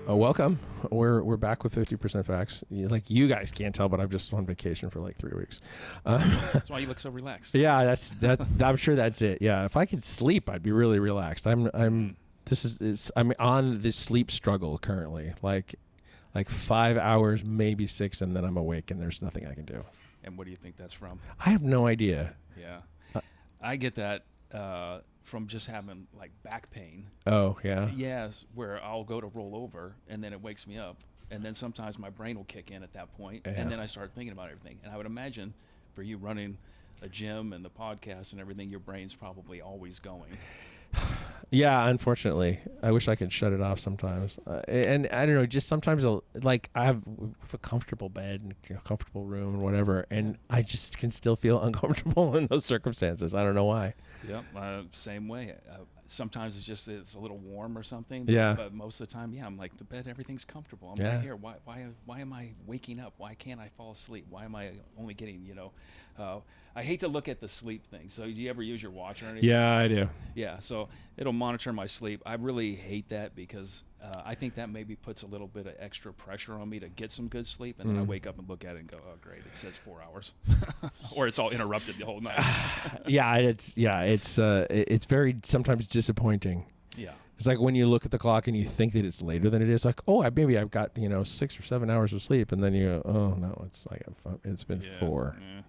Welcome. We're back with 50% facts. Like, you guys can't tell, but I'm just on vacation for like 3 weeks. That's why you look so relaxed. Yeah, that's. I'm sure that's it. Yeah, if I could sleep, I'd be really relaxed. I'm on this sleep struggle currently. Like 5 hours, maybe 6, and then I'm awake, and there's nothing I can do. And what do you think that's from? I have no idea. Yeah, I get that from just having like back pain. Oh yeah. Yes, where I'll go to roll over, and then it wakes me up, and then sometimes my brain will kick in at that point, and then I start thinking about everything. And I would imagine for you running a gym and the podcast and everything, your brain's probably always going. Yeah, unfortunately, I wish I could shut it off sometimes. And I don't know, just sometimes like I have a comfortable bed and a comfortable room and whatever, and I just can still feel uncomfortable in those circumstances. I don't know why. Yep, same way. Sometimes it's a little warm or something. Yeah. But most of the time, I'm like, the bed, everything's comfortable. I'm right here. Why am I waking up? Why can't I fall asleep? Why am I only getting, I hate to look at the sleep thing. So do you ever use your watch or anything? Yeah, I do. Yeah, so it'll monitor my sleep. I really hate that because I think that maybe puts a little bit of extra pressure on me to get some good sleep, and then I wake up and look at it and go, "Oh, great! It says 4 hours," or it's all interrupted the whole night. It's very sometimes disappointing. Yeah, it's like when you look at the clock and you think that it's later than it is. Like, oh, maybe I've got 6 or 7 hours of sleep, and then you go, oh no, it's like it's been 4. Yeah.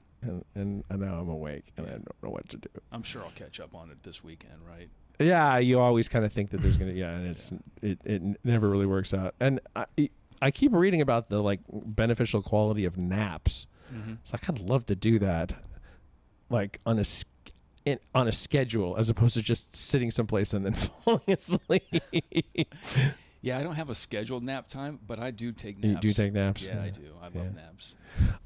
And now I'm awake and I don't know what to do. I'm sure I'll catch up on it this weekend, right? Yeah, you always kind of think that there's and it never really works out. And I keep reading about the like beneficial quality of naps. Mm-hmm. It's like I'd love to do that, like on a schedule as opposed to just sitting someplace and then falling asleep. Yeah, I don't have a scheduled nap time, but I do take naps. You do take naps? Yeah, I do. I love naps.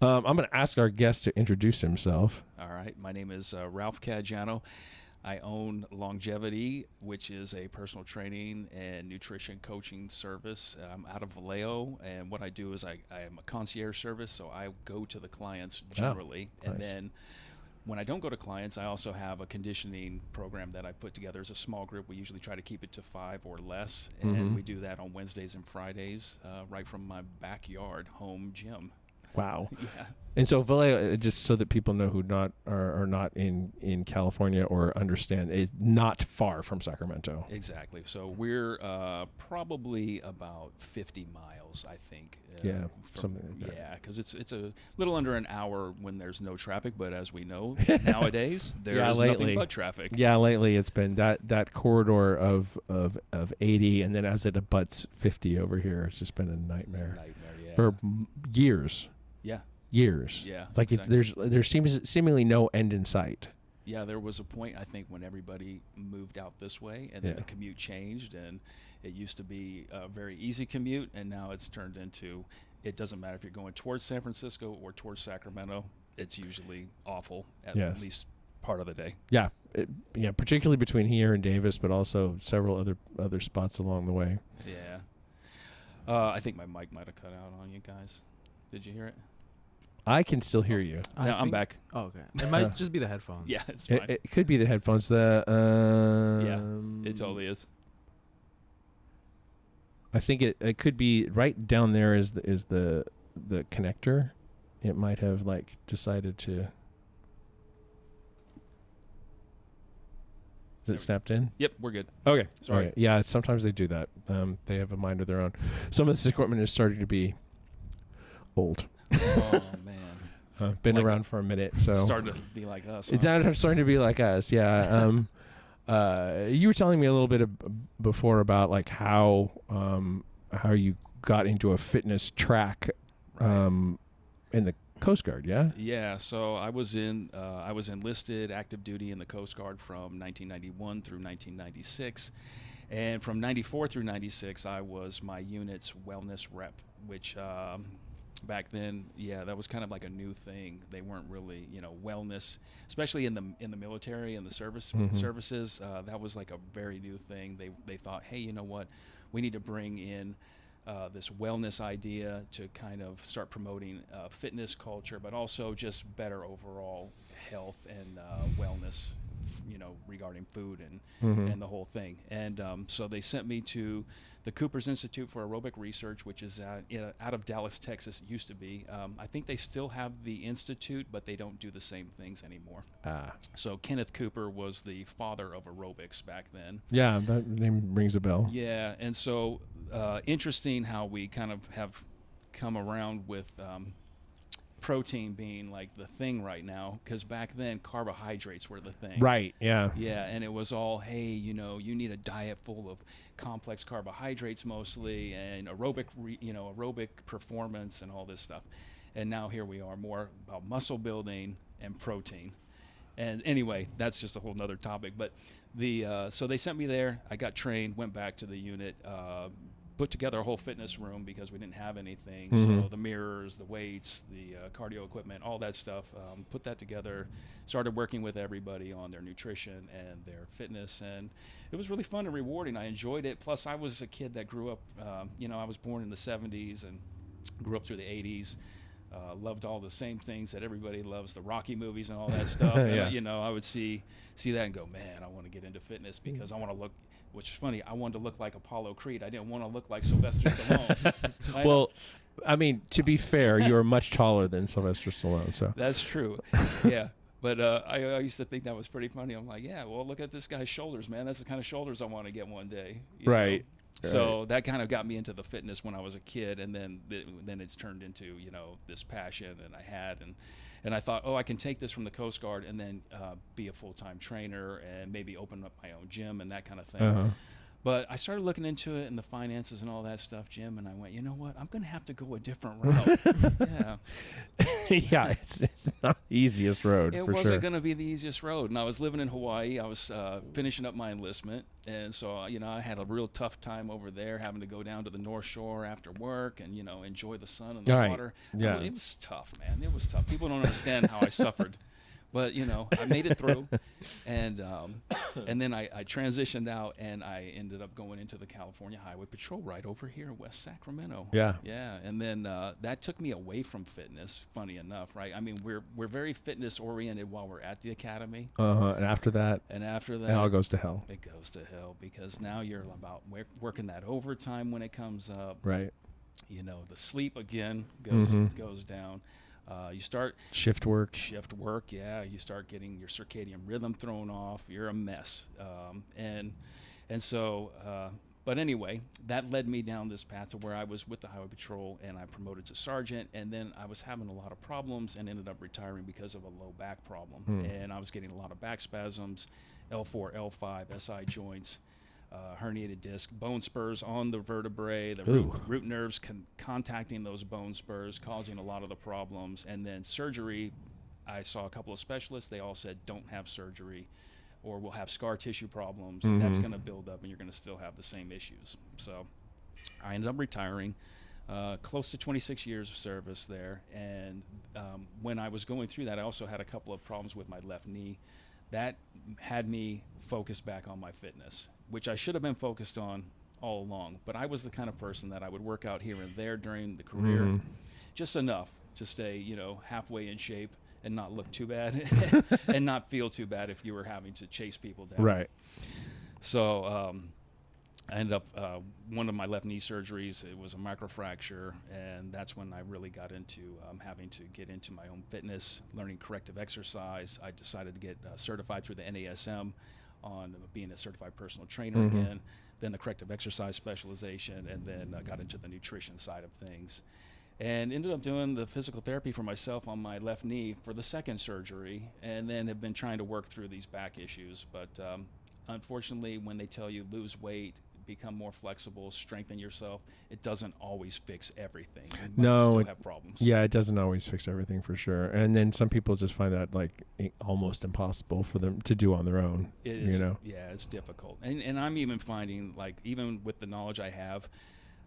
I'm going to ask our guest to introduce himself. All right. My name is Ralph Caggiano. I own Longevity, which is a personal training and nutrition coaching service. I'm out of Vallejo, and what I do is I am a concierge service, so I go to the clients generally, and then when I don't go to clients, I also have a conditioning program that I put together as a small group. We usually try to keep it to 5 or less, and we do that on Wednesdays and Fridays, right from my backyard home gym. Wow. Yeah. And so Vallejo, just so that people know who are not in California or understand, is not far from Sacramento. Exactly. So we're probably about 50 miles, I think. Something like that. Yeah, because it's a little under an hour when there's no traffic, but as we know nowadays, there's nothing but traffic. Yeah, lately it's been that corridor of 80, and then as it abuts 50 over here, it's just been a nightmare. For years. Yeah. Years. Yeah. Like exactly. there seems seemingly no end in sight. Yeah, there was a point, I think, when everybody moved out this way, and then the commute changed, and it used to be a very easy commute, and now it's turned into, it doesn't matter if you're going towards San Francisco or towards Sacramento, it's usually awful at least part of the day. Yeah, particularly between here and Davis, but also several other spots along the way. Yeah. I think my mic might have cut out on you guys. Did you hear it? I can still hear you. No, I'm back. Oh, okay. It might just be the headphones. Yeah, it's fine. It could be the headphones. Yeah, it totally is. I think it could be right down there is the connector. It might have like decided to. Is it snapped in? Yep, we're good. Okay. Sorry. Okay. Yeah, sometimes they do that. They have a mind of their own. Some of this equipment is starting to be old. Oh, man. Been like around for a minute. So starting to be like us. It's starting to be like us, yeah. You were telling me a little bit before about like how you got into a fitness track in the Coast Guard, yeah? Yeah, so I was enlisted active duty in the Coast Guard from 1991 through 1996. And from 94 through 96, I was my unit's wellness rep, which back then, that was kind of like a new thing. They weren't really, wellness, especially in the military and the services. That was like a very new thing. They thought, hey, you know what? We need to bring in this wellness idea to kind of start promoting fitness culture, but also just better overall health and wellness, regarding food and Mm-hmm. and the whole thing. And so they sent me to the Cooper's Institute for Aerobic Research, which is out of Dallas, Texas. It used to be. I think they still have the institute, but they don't do the same things anymore. So Kenneth Cooper was the father of aerobics back then. Yeah, that name rings a bell. Yeah, and so interesting how we kind of have come around with protein being like the thing right now, because back then carbohydrates were the thing. Right, yeah. Yeah, and it was all, hey, you know, you need a diet full of complex carbohydrates mostly, and aerobic performance and all this stuff. And now here we are, more about muscle building and protein. And anyway, that's just a whole nother topic. But so they sent me there. I got trained, went back to the unit, put together a whole fitness room because we didn't have anything. Mm-hmm. So the mirrors, the weights, the cardio equipment, all that stuff, put that together, started working with everybody on their nutrition and their fitness. And it was really fun and rewarding. I enjoyed it. Plus, I was a kid that grew up, I was born in the 70s and grew up through the 80s. Loved all the same things that everybody loves, the Rocky movies and all that stuff. Yeah. And, I would see that and go, man, I want to get into fitness because I want to look, which is funny, I wanted to look like Apollo Creed. I didn't want to look like Sylvester Stallone. Well, I mean, to be fair, you are much taller than Sylvester Stallone, so. That's true. Yeah. But I used to think that was pretty funny. I'm like, yeah, well, look at this guy's shoulders, man. That's the kind of shoulders I want to get one day. You Right. know? So that kind of got me into the fitness when I was a kid, and then it's turned into this passion, and I thought, I can take this from the Coast Guard and then be a full-time trainer and maybe open up my own gym and that kind of thing. Uh-huh. But I started looking into it and the finances and all that stuff, Jim, and I went, you know what? I'm going to have to go a different route. Yeah. Yeah, it's not the easiest road, It for wasn't sure. going to be the easiest road. And I was living in Hawaii. I was finishing up my enlistment. And so, I had a real tough time over there, having to go down to the North Shore after work and, enjoy the sun and the Right. water. Yeah. It was tough, man. It was tough. People don't understand how I suffered. But, I made it through. And then I transitioned out, and I ended up going into the California Highway Patrol right over here in West Sacramento. Yeah. Yeah, and then that took me away from fitness, funny enough, right? I mean, we're very fitness-oriented while we're at the academy. Uh-huh. And after that, It all goes to hell. It goes to hell because now you're about working that overtime when it comes up. Right. The sleep, again, goes down. You start Shift work. yeah. You start getting your circadian rhythm thrown off. You're a mess. But anyway, that led me down this path to where I was with the Highway Patrol, and I promoted to sergeant, and then I was having a lot of problems and ended up retiring because of a low back problem. And I was getting a lot of back spasms, L4, L5, SI joints, herniated disc, bone spurs on the vertebrae, the root nerves contacting those bone spurs, causing a lot of the problems. And then surgery, I saw a couple of specialists. They all said, don't have surgery, or we'll have scar tissue problems, and that's going to build up, and you're going to still have the same issues. So I ended up retiring, close to 26 years of service there. And when I was going through that, I also had a couple of problems with my left knee. That had me focused back on my fitness, which I should have been focused on all along. But I was the kind of person that I would work out here and there during the career, just enough to stay, halfway in shape and not look too bad and not feel too bad if you were having to chase people down. Right. So I ended up, one of my left knee surgeries, it was a microfracture, and that's when I really got into having to get into my own fitness, learning corrective exercise. I decided to get certified through the NASM on being a certified personal trainer again, then the corrective exercise specialization, and then got into the nutrition side of things. And ended up doing the physical therapy for myself on my left knee for the second surgery, and then have been trying to work through these back issues. But unfortunately, when they tell you lose weight, become more flexible, strengthen yourself, it doesn't always fix everything. You might still have problems. Yeah, it doesn't always fix everything, for sure. And then some people just find that almost impossible for them to do on their own. It is, yeah, it's difficult. And I'm even finding, even with the knowledge I have,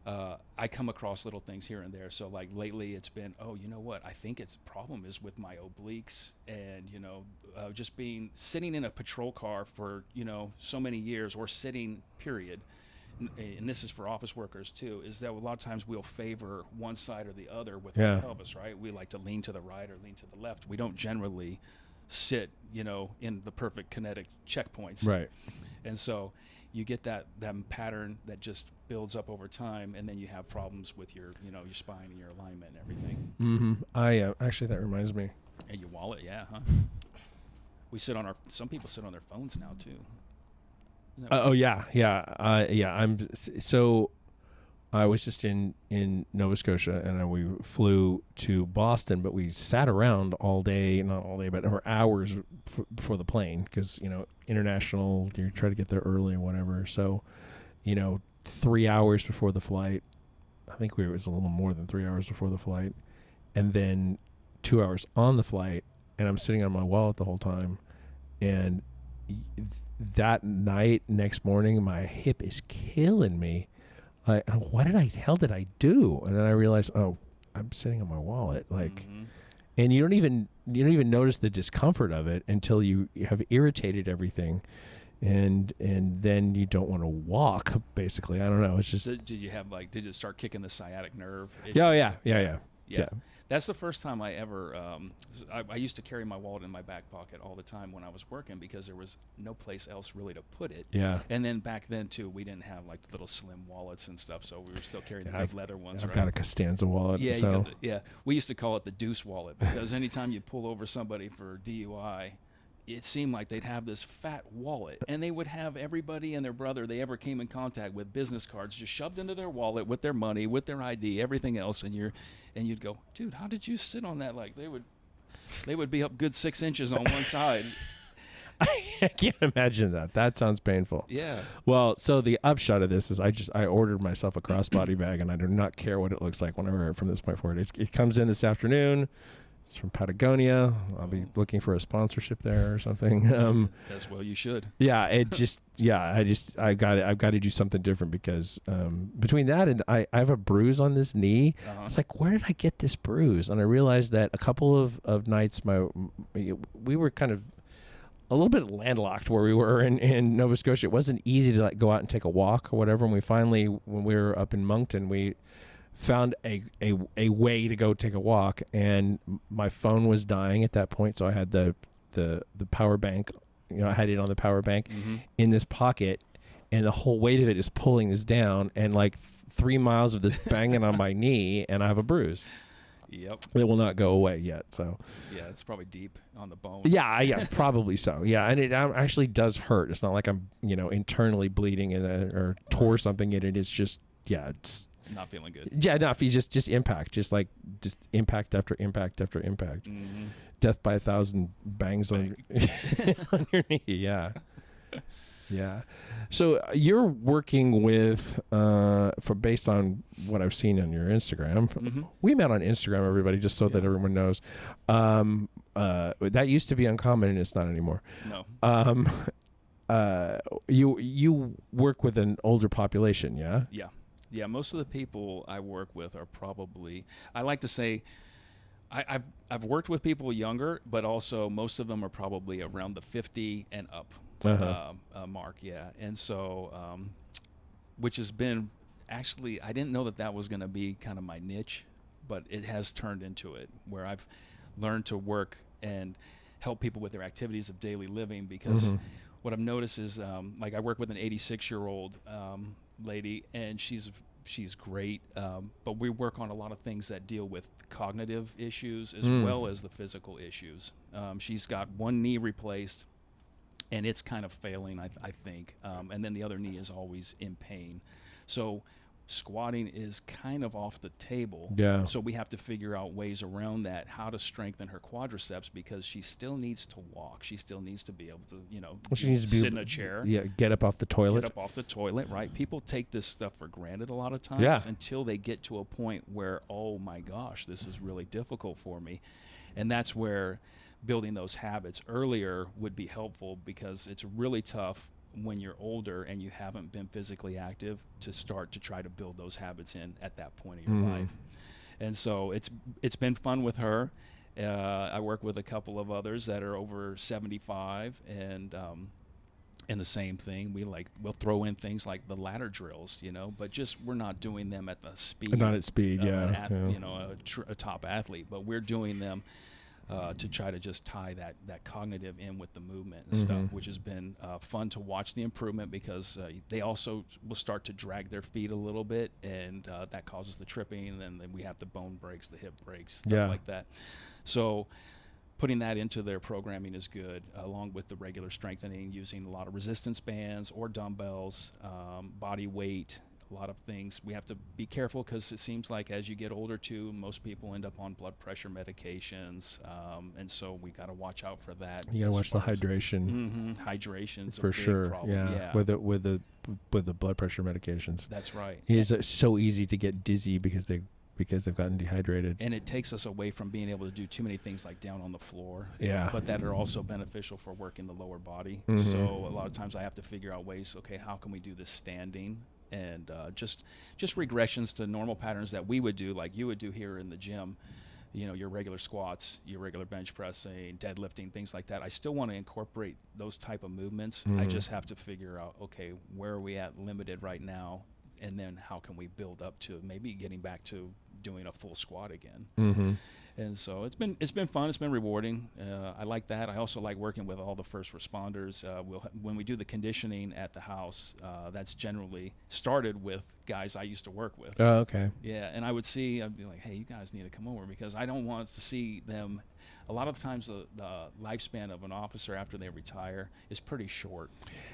I come across little things here and there. So lately it's been, you know what, I think its problem is with my obliques, and just sitting in a patrol car for so many years, or sitting period, and this is for office workers too, is that a lot of times we'll favor one side or the other with our pelvis, right? We like to lean to the right or lean to the left. We don't generally sit, in the perfect kinetic checkpoints. Right. And so you get that pattern that just builds up over time, and then you have problems with your spine and your alignment and everything. Mm-hmm. Actually, that reminds me. And your wallet, yeah, huh? Some people sit on their phones now too. Oh yeah. I was just in Nova Scotia, and we flew to Boston, but we sat around all day, not all day, but for hours before the plane, because, international, you try to get there early or whatever. So, 3 hours before the flight, I think it was a little more than 3 hours before the flight, and then 2 hours on the flight, and I'm sitting on my wallet the whole time, and that night, next morning, my hip is killing me. What the hell did I do? And then I realized, I'm sitting on my wallet. And you don't even notice the discomfort of it until you have irritated everything, and then you don't want to walk. Basically, I don't know. It's just. Did it start kicking the sciatic nerve? Yeah. That's the first time I ever. I used to carry my wallet in my back pocket all the time when I was working, because there was no place else really to put it. Yeah. And then back then too, we didn't have the little slim wallets and stuff, so we were still carrying the big leather ones. I've got a Costanza wallet. Yeah, so. We used to call it the deuce wallet, because anytime you pull over somebody for DUI, it seemed like they'd have this fat wallet, and they would have everybody and their brother they ever came in contact with business cards just shoved into their wallet with their money, with their ID, everything else, and you'd go, dude, how did you sit on that? They would be up good 6 inches on one side. I can't imagine that. That sounds painful. Yeah. Well, so the upshot of this is I ordered myself a crossbody bag, and I do not care what it looks like when I wear it from this point forward. It comes in this afternoon. It's from Patagonia. I'll be looking for a sponsorship there or something. As well, you should. Yeah, I've got to do something different, because between that and I have a bruise on this knee. Uh-huh. It's like, where did I get this bruise? And I realized that a couple of nights we were kind of a little bit landlocked where we were in Nova Scotia. It wasn't easy to go out and take a walk or whatever. And when we were up in Moncton, we found a way to go take a walk, and my phone was dying at that point, so I had the power bank, I had it on the power bank in this pocket, and the whole weight of it is pulling this down, and 3 miles of this banging on my knee, and I have a bruise. Yep. It will not go away yet. So yeah, it's probably deep on the bone. Yeah, probably so. Yeah, and it actually does hurt. It's not like I'm internally bleeding or tore something in it. It's just it's not feeling good. Yeah, no, if you just impact, just impact after impact after impact. Death by 1,000 bangs on your knee. Yeah. Yeah. So you're working with, based on what I've seen on your Instagram. We met on Instagram, everybody, just so that everyone knows. That used to be uncommon, and it's not anymore. No. You work with an older population, yeah? Yeah. Yeah, most of the people I work with are probably, I like to say, I've worked with people younger, but also most of them are probably around the 50 and up mark, yeah. And so, which has been, actually, I didn't know that was going to be kind of my niche, but it has turned into it, where I've learned to work and help people with their activities of daily living, because what I've noticed is, I work with an 86-year-old lady, and she's great, but we work on a lot of things that deal with cognitive issues as well as the physical issues. She's got one knee replaced, and it's kind of failing, I think, and then the other knee is always in pain. So squatting is kind of off the table. Yeah. So we have to figure out ways around that, how to strengthen her quadriceps, because she still needs to walk. She still needs to be able to, she needs to sit in a chair. Yeah, get up off the toilet. Get up off the toilet, right? People take this stuff for granted a lot of times until they get to a point where, oh my gosh, this is really difficult for me. And that's where building those habits earlier would be helpful, because it's really tough when you're older and you haven't been physically active to start to try to build those habits in at that point in your life. And so it's been fun with her. I work with a couple of others that are over 75, and the same thing. We'll throw in things like the ladder drills, but just we're not doing them at the speed. Not at speed, a top athlete, but we're doing them to try to just tie that cognitive in with the movement and stuff, which has been fun to watch the improvement, because they also will start to drag their feet a little bit, and that causes the tripping, and then we have the bone breaks, the hip breaks, stuff like that. So putting that into their programming is good, along with the regular strengthening, using a lot of resistance bands or dumbbells, body weight, a lot of things. We have to be careful, because it seems like as you get older too, most people end up on blood pressure medications, and so we got to watch out for that. You got to watch the hydration. Hydration's for a big sure. problem. Yeah. With the blood pressure medications. That's right. It's so easy to get dizzy because they've gotten dehydrated. And it takes us away from being able to do too many things like down on the floor. Yeah. But that are also beneficial for working the lower body. So a lot of times I have to figure out ways, okay, how can we do this standing? And just regressions to normal patterns that we would do, like you would do here in the gym, your regular squats, your regular bench pressing, deadlifting, things like that. I still want to incorporate those type of movements. I just have to figure out, okay, where are we at limited right now? And then how can we build up to maybe getting back to doing a full squat again? And so it's been fun. It's been rewarding. I like that. I also like working with all the first responders. When we do the conditioning at the house, that's generally started with guys I used to work with. Oh, okay. Yeah, and I'd be like, hey, you guys need to come over, because I don't want to see them. A lot of times the lifespan of an officer after they retire is pretty short.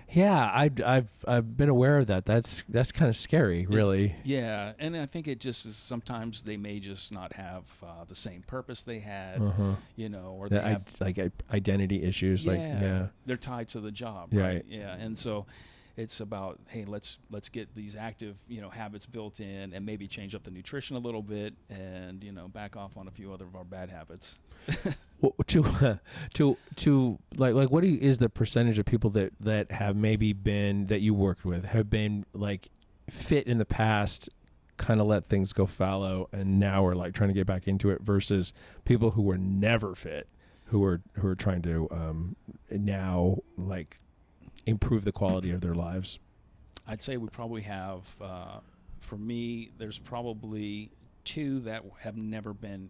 Yeah, I've been aware of that. That's kind of scary, really. Yeah, and I think it just is, sometimes they may just not have the same purpose they had, or they have like identity issues. They're tied to the job, right? Yeah, and so it's about, hey, let's get these active habits built in, and maybe change up the nutrition a little bit, and back off on a few other of our bad habits. Well, to like what is the percentage of people that have maybe been, that you worked with, have been like fit in the past, kind of let things go fallow, and now are like trying to get back into it, versus people who were never fit, who are trying to now like improve the quality of their lives? I'd say we probably have, for me, there's probably 2 that have never been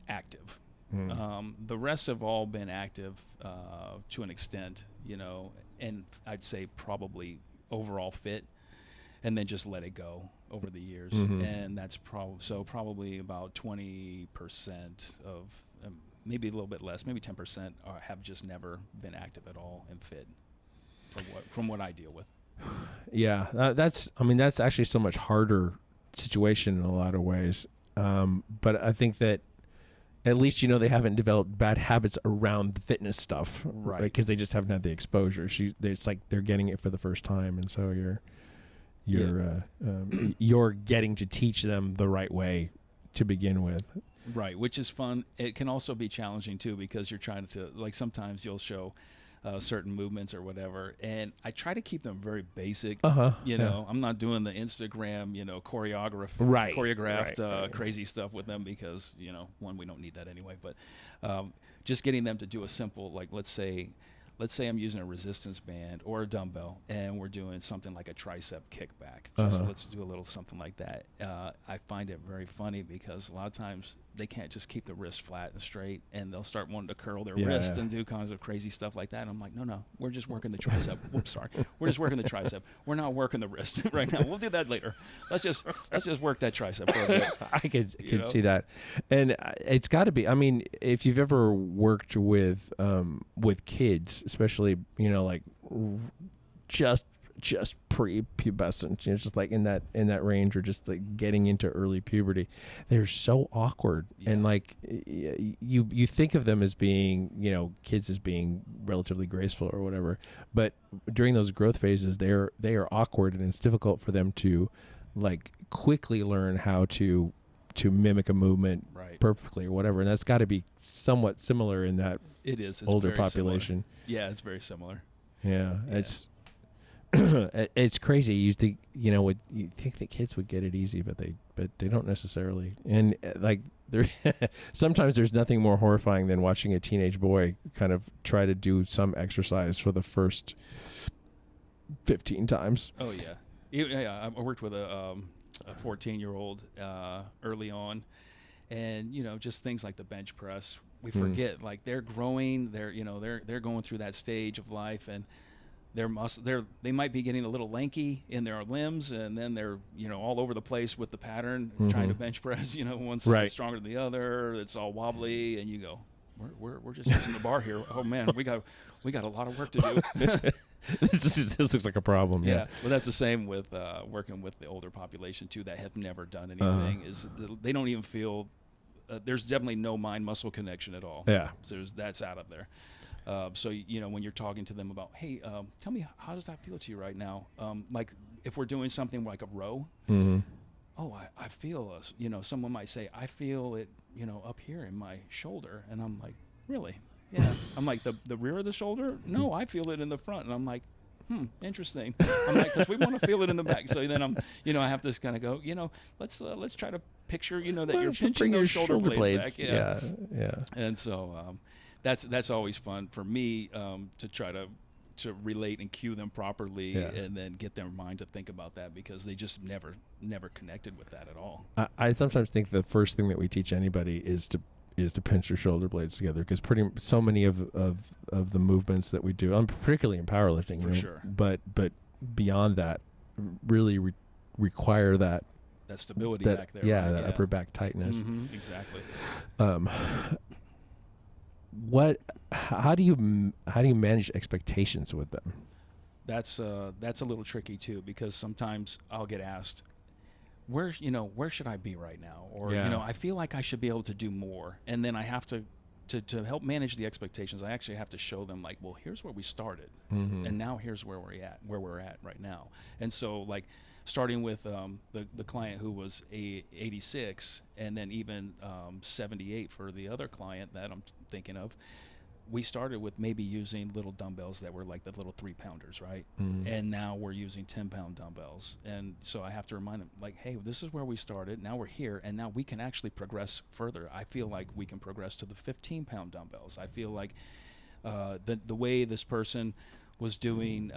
active. The rest have all been active to an extent, and I'd say probably overall fit, and then just let it go over the years. And that's probably about 20% of, maybe a little bit less, maybe 10% have just never been active at all and fit, from what I deal with. Yeah, that's actually so much harder situation in a lot of ways. But I think that at least they haven't developed bad habits around the fitness stuff, right? Because they just haven't had the exposure. It's like they're getting it for the first time, and so you're getting to teach them the right way to begin with. Right, which is fun. It can also be challenging too, because you're trying to, like, sometimes you'll show certain movements or whatever, and I try to keep them very basic. I'm not doing the Instagram, choreographed crazy stuff with them, because one, we don't need that anyway. But just getting them to do a simple, like, let's say I'm using a resistance band or a dumbbell, and we're doing something like a tricep kickback. Let's do a little something like that. I find it very funny, because a lot of times they can't just keep the wrist flat and straight, and they'll start wanting to curl their wrist and do kinds of crazy stuff like that. And I'm like, no, we're just working the tricep. Whoops, sorry. We're just working the tricep. We're not working the wrist right now. We'll do that later. Let's just work that tricep for a bit. I could see that. And it's got to be, I mean, if you've ever worked with kids, especially, like just pre-pubescent, just like in that range, or just like getting into early puberty, they're so awkward. And like you think of them as being, kids as being relatively graceful or whatever, but during those growth phases, they are awkward, and it's difficult for them to like quickly learn how to mimic a movement perfectly or whatever. And that's got to be somewhat similar in that it's older population. Similar. Yeah, it's very similar. Yeah. It's crazy. You think you think that kids would get it easy, but they don't necessarily. And like sometimes there's nothing more horrifying than watching a teenage boy kind of try to do some exercise for the first 15 times. Oh yeah. I worked with a 14-year-old early on, and just things like the bench press. we forget like they're growing, they're going through that stage of life, and they might be getting a little lanky in their limbs, and then they're all over the place with the pattern, trying to bench press. One side's stronger than the other. It's all wobbly, and you go, we're just using the bar here. Oh man, we got a lot of work to do. This looks like a problem. Yeah, well, that's the same with working with the older population too that have never done anything. Is they don't even feel. There's definitely no mind muscle connection at all. Yeah, so that's out of there. So when you're talking to them about, hey, tell me, how does that feel to you right now? Like if we're doing something like a row, oh, I feel someone might say, I feel it, up here in my shoulder, and I'm like, really? Yeah. I'm like, the rear of the shoulder? No, I feel it in the front, and I'm like, interesting. I'm like, because we want to feel it in the back. So then I have to kind of go, let's try to picture, that you're pinching those shoulder blades back. Yeah. And so that's always fun for me to try to relate and cue them properly, and then get their mind to think about that, because they just never connected with that at all. I sometimes think the first thing that we teach anybody is to pinch your shoulder blades together, because so many of the movements that we do, particularly in powerlifting, for sure, but beyond that, really require that stability back there. Yeah, right? that upper back tightness. Exactly. How do you manage expectations with them? That's a little tricky too, because sometimes I'll get asked, where should I be right now, or I feel like I should be able to do more, and then I have to help manage the expectations. I actually have to show them, like, well, here's where we started, and now here's where we're at right now. And so, like, starting with the client who was 86, and then even 78 for the other client that I'm thinking of, we started with maybe using little dumbbells that were like the little 3-pounders, right? And now we're using 10-pound dumbbells. And so I have to remind them, like, hey, this is where we started. Now we're here, and now we can actually progress further. I feel like we can progress to the 15-pound dumbbells. I feel like the way this person was doing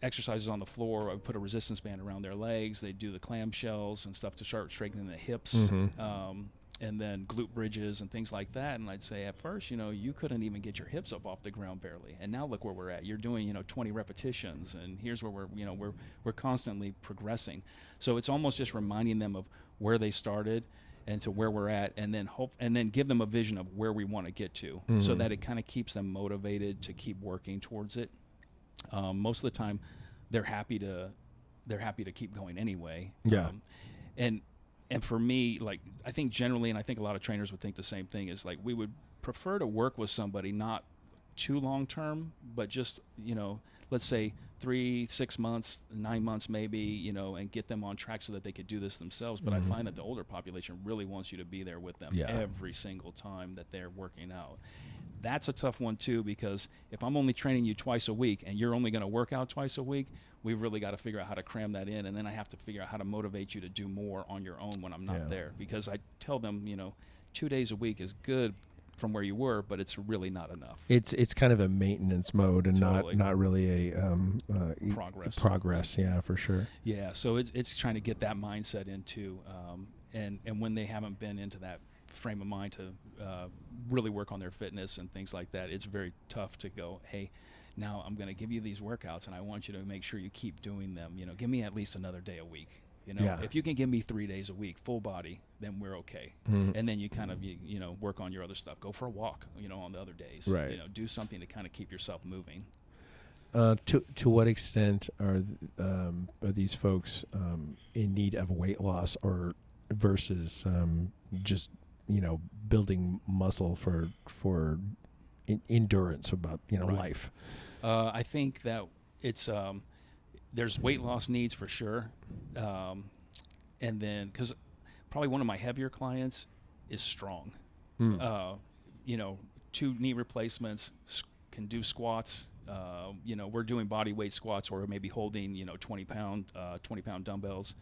exercises on the floor, I would put a resistance band around their legs. They do the clamshells and stuff to start strengthening the hips. And then glute bridges and things like that. And I'd say, at first, you couldn't even get your hips up off the ground barely. And now look where we're at. You're doing, 20 repetitions, and here's where we're constantly progressing. So it's almost just reminding them of where they started and to where we're at, and then give them a vision of where we want to get to, so that it kind of keeps them motivated to keep working towards it. Most of the time, they're happy to keep going anyway. Yeah. And for me, like, I think generally, and I think a lot of trainers would think the same thing, is like, we would prefer to work with somebody not too long term, but just, let's say 3, 6 months, 9 months maybe, and get them on track so that they could do this themselves. But I find that the older population really wants you to be there with them every single time that they're working out. That's a tough one too, because if I'm only training you twice a week and you're only going to work out twice a week, we've really got to figure out how to cram that in, and then I have to figure out how to motivate you to do more on your own when I'm not there. Because I tell them, 2 days a week is good from where you were, but it's really not enough. It's kind of a maintenance mode, and not really a progress. Yeah, for sure. Yeah, so it's trying to get that mindset into, and when they haven't been into that frame of mind to really work on their fitness and things like that, it's very tough to go, hey, now I'm going to give you these workouts, and I want you to make sure you keep doing them. Give me at least another day a week. If you can give me 3 days a week, full body, then we're okay. And then you kind of work on your other stuff. Go for a walk, on the other days. Right. Do something to kind of keep yourself moving. To what extent are these folks in need of weight loss, or versus just building muscle for endurance about life? I think that it's there's weight loss needs for sure, and then because probably one of my heavier clients is strong. 2 knee replacements, can do squats. We're doing body weight squats, or maybe holding 20 pound dumbbells.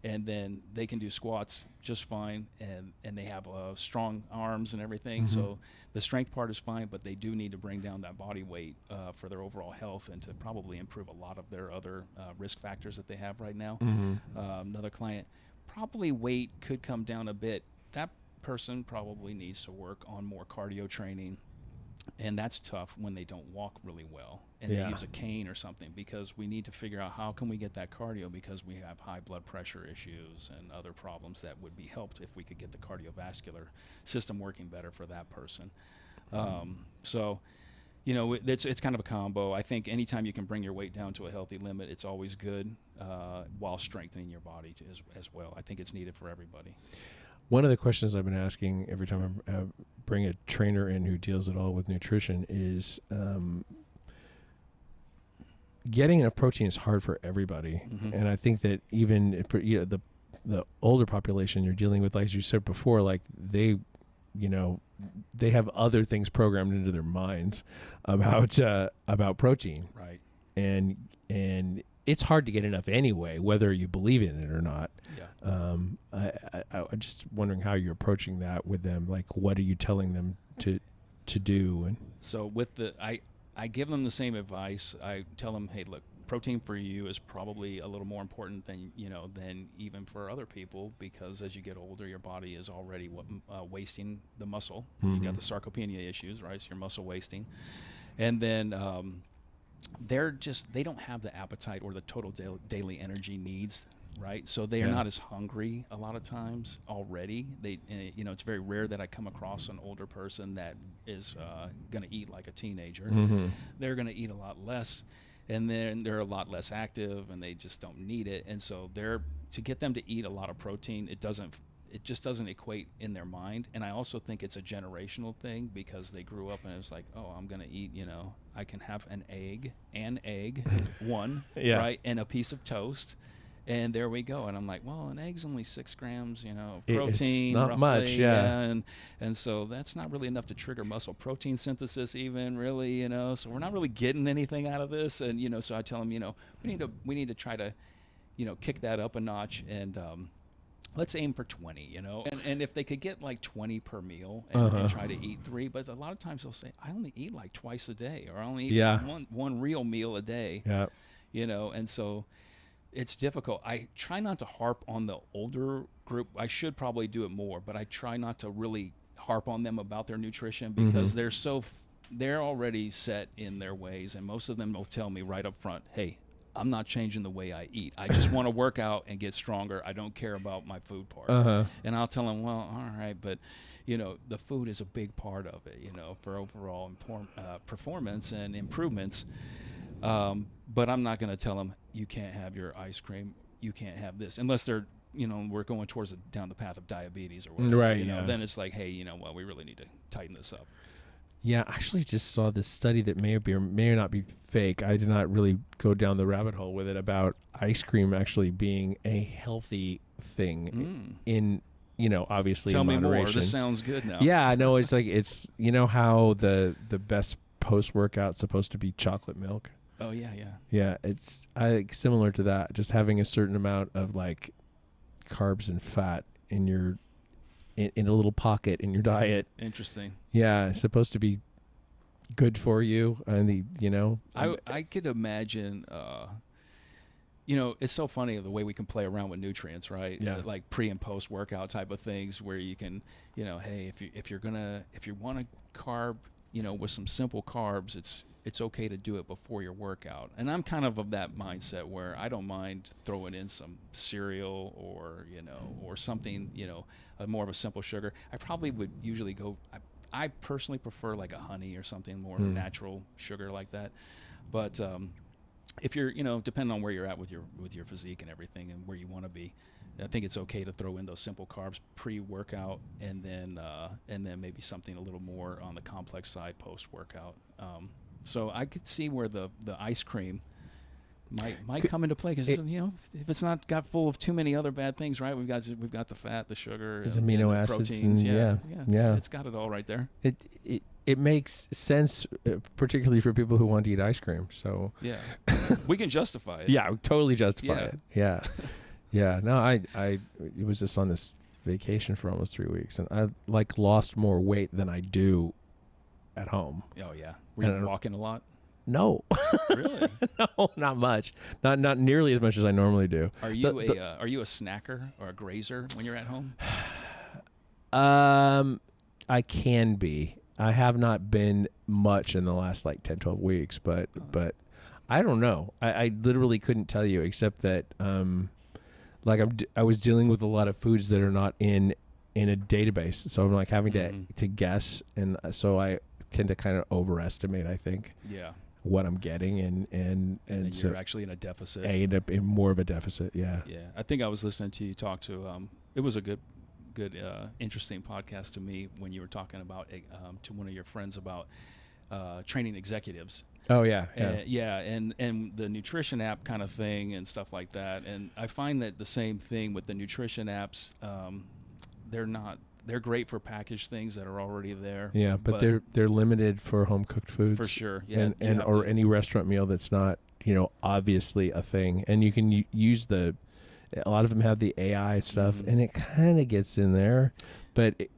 And then they can do squats just fine, and they have strong arms and everything. So the strength part is fine, but they do need to bring down that body weight for their overall health, and to probably improve a lot of their other risk factors that they have right now. Another client, probably weight could come down a bit. person probably needs to work on more cardio training. And that's tough when they don't walk really well and they use a cane or something, because we need to figure out how can we get that cardio, because we have high blood pressure issues and other problems that would be helped if we could get the cardiovascular system working better for that person. So, you know, it's kind of a combo. I think anytime you can bring your weight down to a healthy limit, it's always good, while strengthening your body as well. I think it's needed for everybody. One of the questions I've been asking every time I bring a trainer in who deals at all with nutrition is getting enough protein is hard for everybody. Mm-hmm. And I think that even the older population you're dealing with, like as you said before, like they have other things programmed into their minds about protein. Right. And it's hard to get enough anyway, whether you believe in it or not. Yeah. I'm just wondering how you're approaching that with them. Like, what are you telling them to do? And so with I give them the same advice. I tell them, hey, look, protein for you is probably a little more important than even for other people, because as you get older, your body is already wasting the muscle. Mm-hmm. You got the sarcopenia issues, right? So you're muscle wasting, and then they don't have the appetite or the total daily energy needs, right? So they are not as hungry a lot of times already. It's very rare that I come across an older person that is going to eat like a teenager. Mm-hmm. They're going to eat a lot less, and then they're a lot less active, and they just don't need it. And so to get them to eat a lot of protein, it just doesn't equate in their mind. And I also think it's a generational thing, because they grew up and it was like, oh, I'm going to eat, I can have an egg, one, right, and a piece of toast. And there we go. And I'm like, well, an egg's only 6 grams, of protein. It's not roughly, much, yeah. And so that's not really enough to trigger muscle protein synthesis even, really, So we're not really getting anything out of this. And, so I tell them, we need to try to, kick that up a notch, and let's aim for 20, And if they could get like 20 per meal and try to eat 3, but a lot of times they'll say, I only eat like twice a day, or I only eat one real meal a day, and so it's difficult. I try not to harp on the older group. I should probably do it more, but I try not to really harp on them about their nutrition, because they're already set in their ways, and most of them will tell me right up front, hey, I'm not changing the way I eat. I just want to work out and get stronger. I don't care about my food part. And I'll tell them, well, all right, but the food is a big part of it, for overall performance and improvements. But I'm not going to tell them, you can't have your ice cream, you can't have this, unless they're, we're going down the path of diabetes or whatever. Right. Then it's like, hey, well, we really need to tighten this up. Yeah, I actually just saw this study that may or not be fake. I did not really go down the rabbit hole with it, about ice cream actually being a healthy thing in, obviously Tell in me moderation. more. This sounds good now. Yeah, no, it's like, how the best post-workout supposed to be chocolate milk. Oh, yeah. Yeah, it's similar to that, just having a certain amount of like carbs and fat in your in a little pocket in your diet. Interesting. Yeah, it's supposed to be good for you, and I could imagine. It's so funny the way we can play around with nutrients, right? Yeah. Like pre and post workout type of things, where you can, hey, if you want to carb, with some simple carbs, it's okay to do it before your workout. And I'm kind of that mindset where I don't mind throwing in some cereal or something, more of a simple sugar. I probably would usually go, I personally prefer like a honey or something more natural sugar like that. But if you're, depending on where you're at with your physique and everything and where you want to be, I think it's okay to throw in those simple carbs pre-workout, and then maybe something a little more on the complex side post-workout. So I could see where the ice cream might come into play, because if it's not got full of too many other bad things, right? We've got the fat, the sugar, and amino the acids, proteins. yeah. It's got it all right there. It makes sense, particularly for people who want to eat ice cream. So yeah, we can justify it. Yeah, totally justify it. Yeah, yeah. No, I it was just on this vacation for almost 3 weeks, and I lost more weight than I do at home. Oh yeah, were you walking a lot? No. Really? No, not much. Not nearly as much as I normally do. Are you a snacker or a grazer when you're at home? I can be. I have not been much in the last like 10, 12 weeks, but I don't know. I literally couldn't tell you except that like I was dealing with a lot of foods that are not in a database, so I'm like having to guess, and so I tend to kind of overestimate, I think. Yeah. What I'm getting, and so you're actually in a deficit. I end up in more of a deficit. Yeah. Yeah. I think I was listening to you talk to. It was a good, interesting podcast to me when you were talking about to one of your friends about training executives. Oh yeah. And the nutrition app kind of thing and stuff like that. And I find that the same thing with the nutrition apps. They're great for packaged things that are already there. Yeah, but they're limited for home cooked foods for sure. Yeah, and or any restaurant meal that's not obviously a thing. And you can use a lot of them have the AI stuff, and it kind of gets in there, but it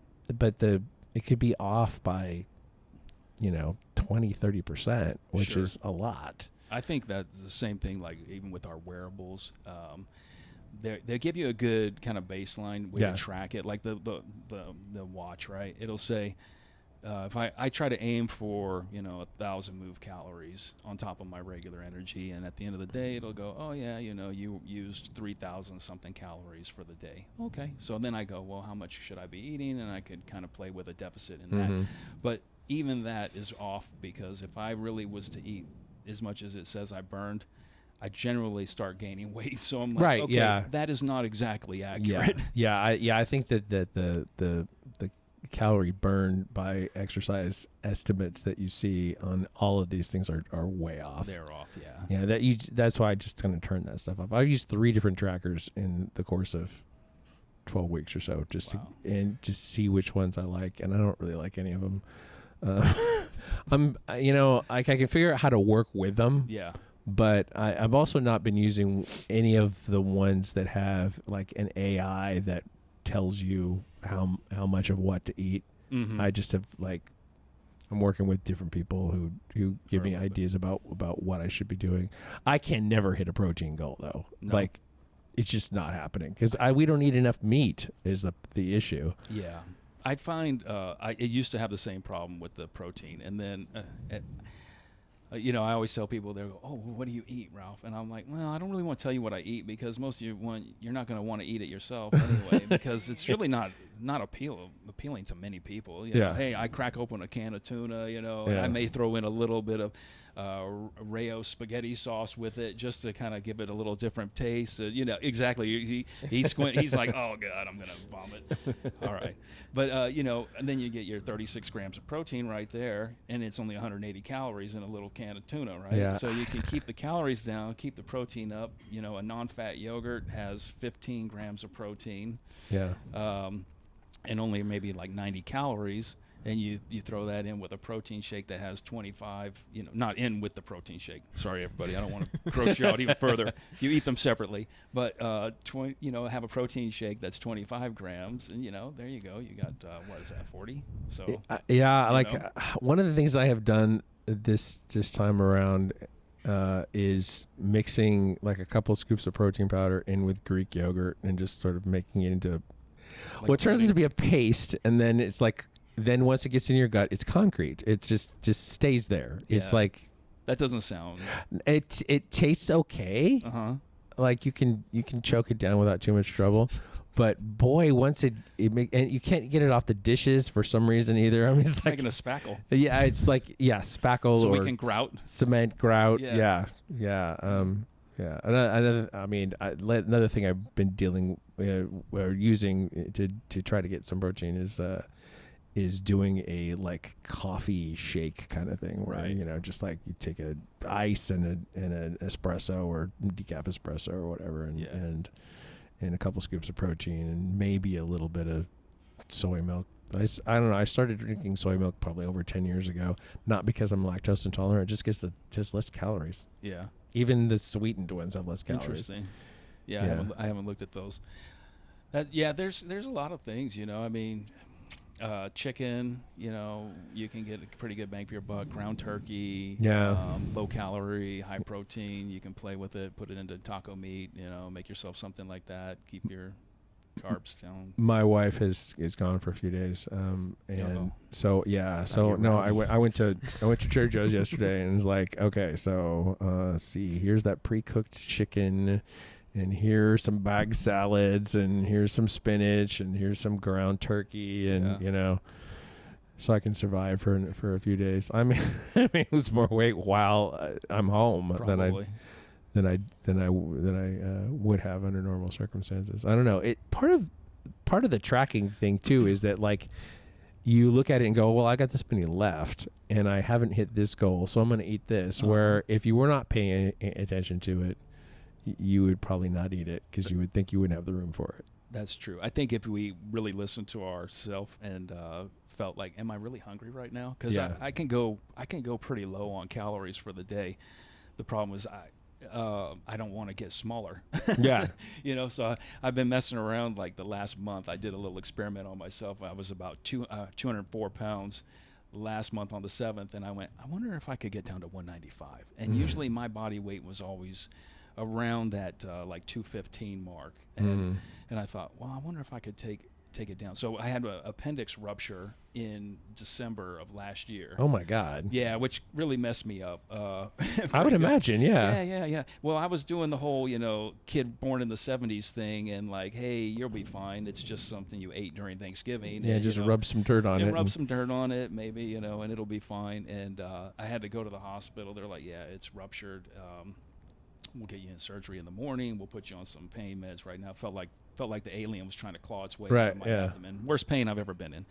could be off by 20-30%, which is a lot. I think that's the same thing. Like even with our wearables. They give you a good kind of baseline way to track it, like the watch, right? It'll say if I try to aim for 1,000 move calories on top of my regular energy, and at the end of the day it'll go, oh yeah, you used 3,000 something calories for the day. Okay, so then I go, well, how much should I be eating? And I could kind of play with a deficit in that. But even that is off, because if I really was to eat as much as it says I burned, I generally start gaining weight. So I'm like, okay, that is not exactly accurate. I think that the calorie burn by exercise estimates that you see on all of these things are way off. They're off, yeah. Yeah, that's why I just kind of turn that stuff off. I've used 3 different trackers in the course of 12 weeks or so just to see which ones I like, and I don't really like any of them. I can figure out how to work with them. Yeah. But I've also not been using any of the ones that have like an AI that tells you how much of what to eat. I just have I'm working with different people who give me ideas about what I should be doing. I can never hit a protein goal though. No. Like it's just not happening because we don't eat enough meat is the issue. Yeah. I find it used to have the same problem with the protein, and then I always tell people, they go, oh, what do you eat, Ralph? And I'm like, well, I don't really want to tell you what I eat, because most of you're not going to want to eat it yourself anyway, because it's really not appealing to many people. Hey, I crack open a can of tuna, and I may throw in a little bit of Rayo spaghetti sauce with it just to kind of give it a little different taste. Exactly. He's like, oh God, I'm gonna vomit. All right, but and then you get your 36 grams of protein right there, and it's only 180 calories in a little can of tuna, right? Yeah. So you can keep the calories down, keep the protein up. A non-fat yogurt has 15 grams of protein. Yeah. And only maybe like 90 calories. And you throw that in with a protein shake that has 25, not in with the protein shake. Sorry, everybody. I don't want to gross you out even further. You eat them separately. But, have a protein shake that's 25 grams. And, there you go. You got, what is that, 40? So, one of the things I have done this time around is mixing like a couple scoops of protein powder in with Greek yogurt and just sort of making it into what turns out to be a paste. And then it's like, then once it gets in your gut, it's concrete. It just stays there. Yeah. It's like that doesn't sound. It tastes okay. Like you can choke it down without too much trouble. But boy, once and you can't get it off the dishes for some reason either. I mean, it's like making a spackle. Yeah, it's like spackle. So or we can grout. Cement grout. Yeah. Another thing I've been dealing or using to try to get some protein is doing a like coffee shake kind of thing where just like you take a ice and an espresso or decaf espresso or whatever and a couple scoops of protein and maybe a little bit of soy milk. I don't know. I started drinking soy milk probably over 10 years ago, not because I'm lactose intolerant, just because just less calories. Yeah. Even the sweetened ones have less calories. Interesting. Yeah. I haven't looked at those. There's a lot of things, I mean, chicken, you can get a pretty good bang for your buck. Ground turkey, low calorie, high protein. You can play with it, put it into taco meat, make yourself something like that. Keep your carbs down. My wife is gone for a few days, and so I went to Trader Joe's yesterday and was like, okay, so let's see, here's that pre-cooked chicken, and here's some bag salads, and here's some spinach, and here's some ground turkey, and so I can survive for a few days. I mean, lose more weight while I'm home than I would have under normal circumstances. I don't know. Part of the tracking thing too is that like you look at it and go, well, I got this many left and I haven't hit this goal, so I'm going to eat this. Where if you were not paying attention to it, you would probably not eat it because you would think you wouldn't have the room for it. That's true. I think if we really listened to ourselves and felt like, am I really hungry right now? Because I can go pretty low on calories for the day. The problem is I don't want to get smaller. Yeah. So I've been messing around. Like the last month, I did a little experiment on myself. I was about 204 pounds last month on the 7th, and I went, I wonder if I could get down to 195. And usually my body weight was always around that like 215 mark. And I thought, well, I wonder if I could take it down. So I had an appendix rupture in December of last year. Oh my God. Yeah, which really messed me up. I would imagine, yeah. Yeah. Well, I was doing the whole, kid born in the 70s thing and like, hey, you'll be fine. It's just something you ate during Thanksgiving. Yeah, and, just rub some dirt on it. Rub some dirt on it, maybe, and it'll be fine. And I had to go to the hospital. They're like, yeah, it's ruptured. We'll get you in surgery in the morning. We'll put you on some pain meds right now. Felt like the alien was trying to claw its way out of my abdomen. Worst pain I've ever been in.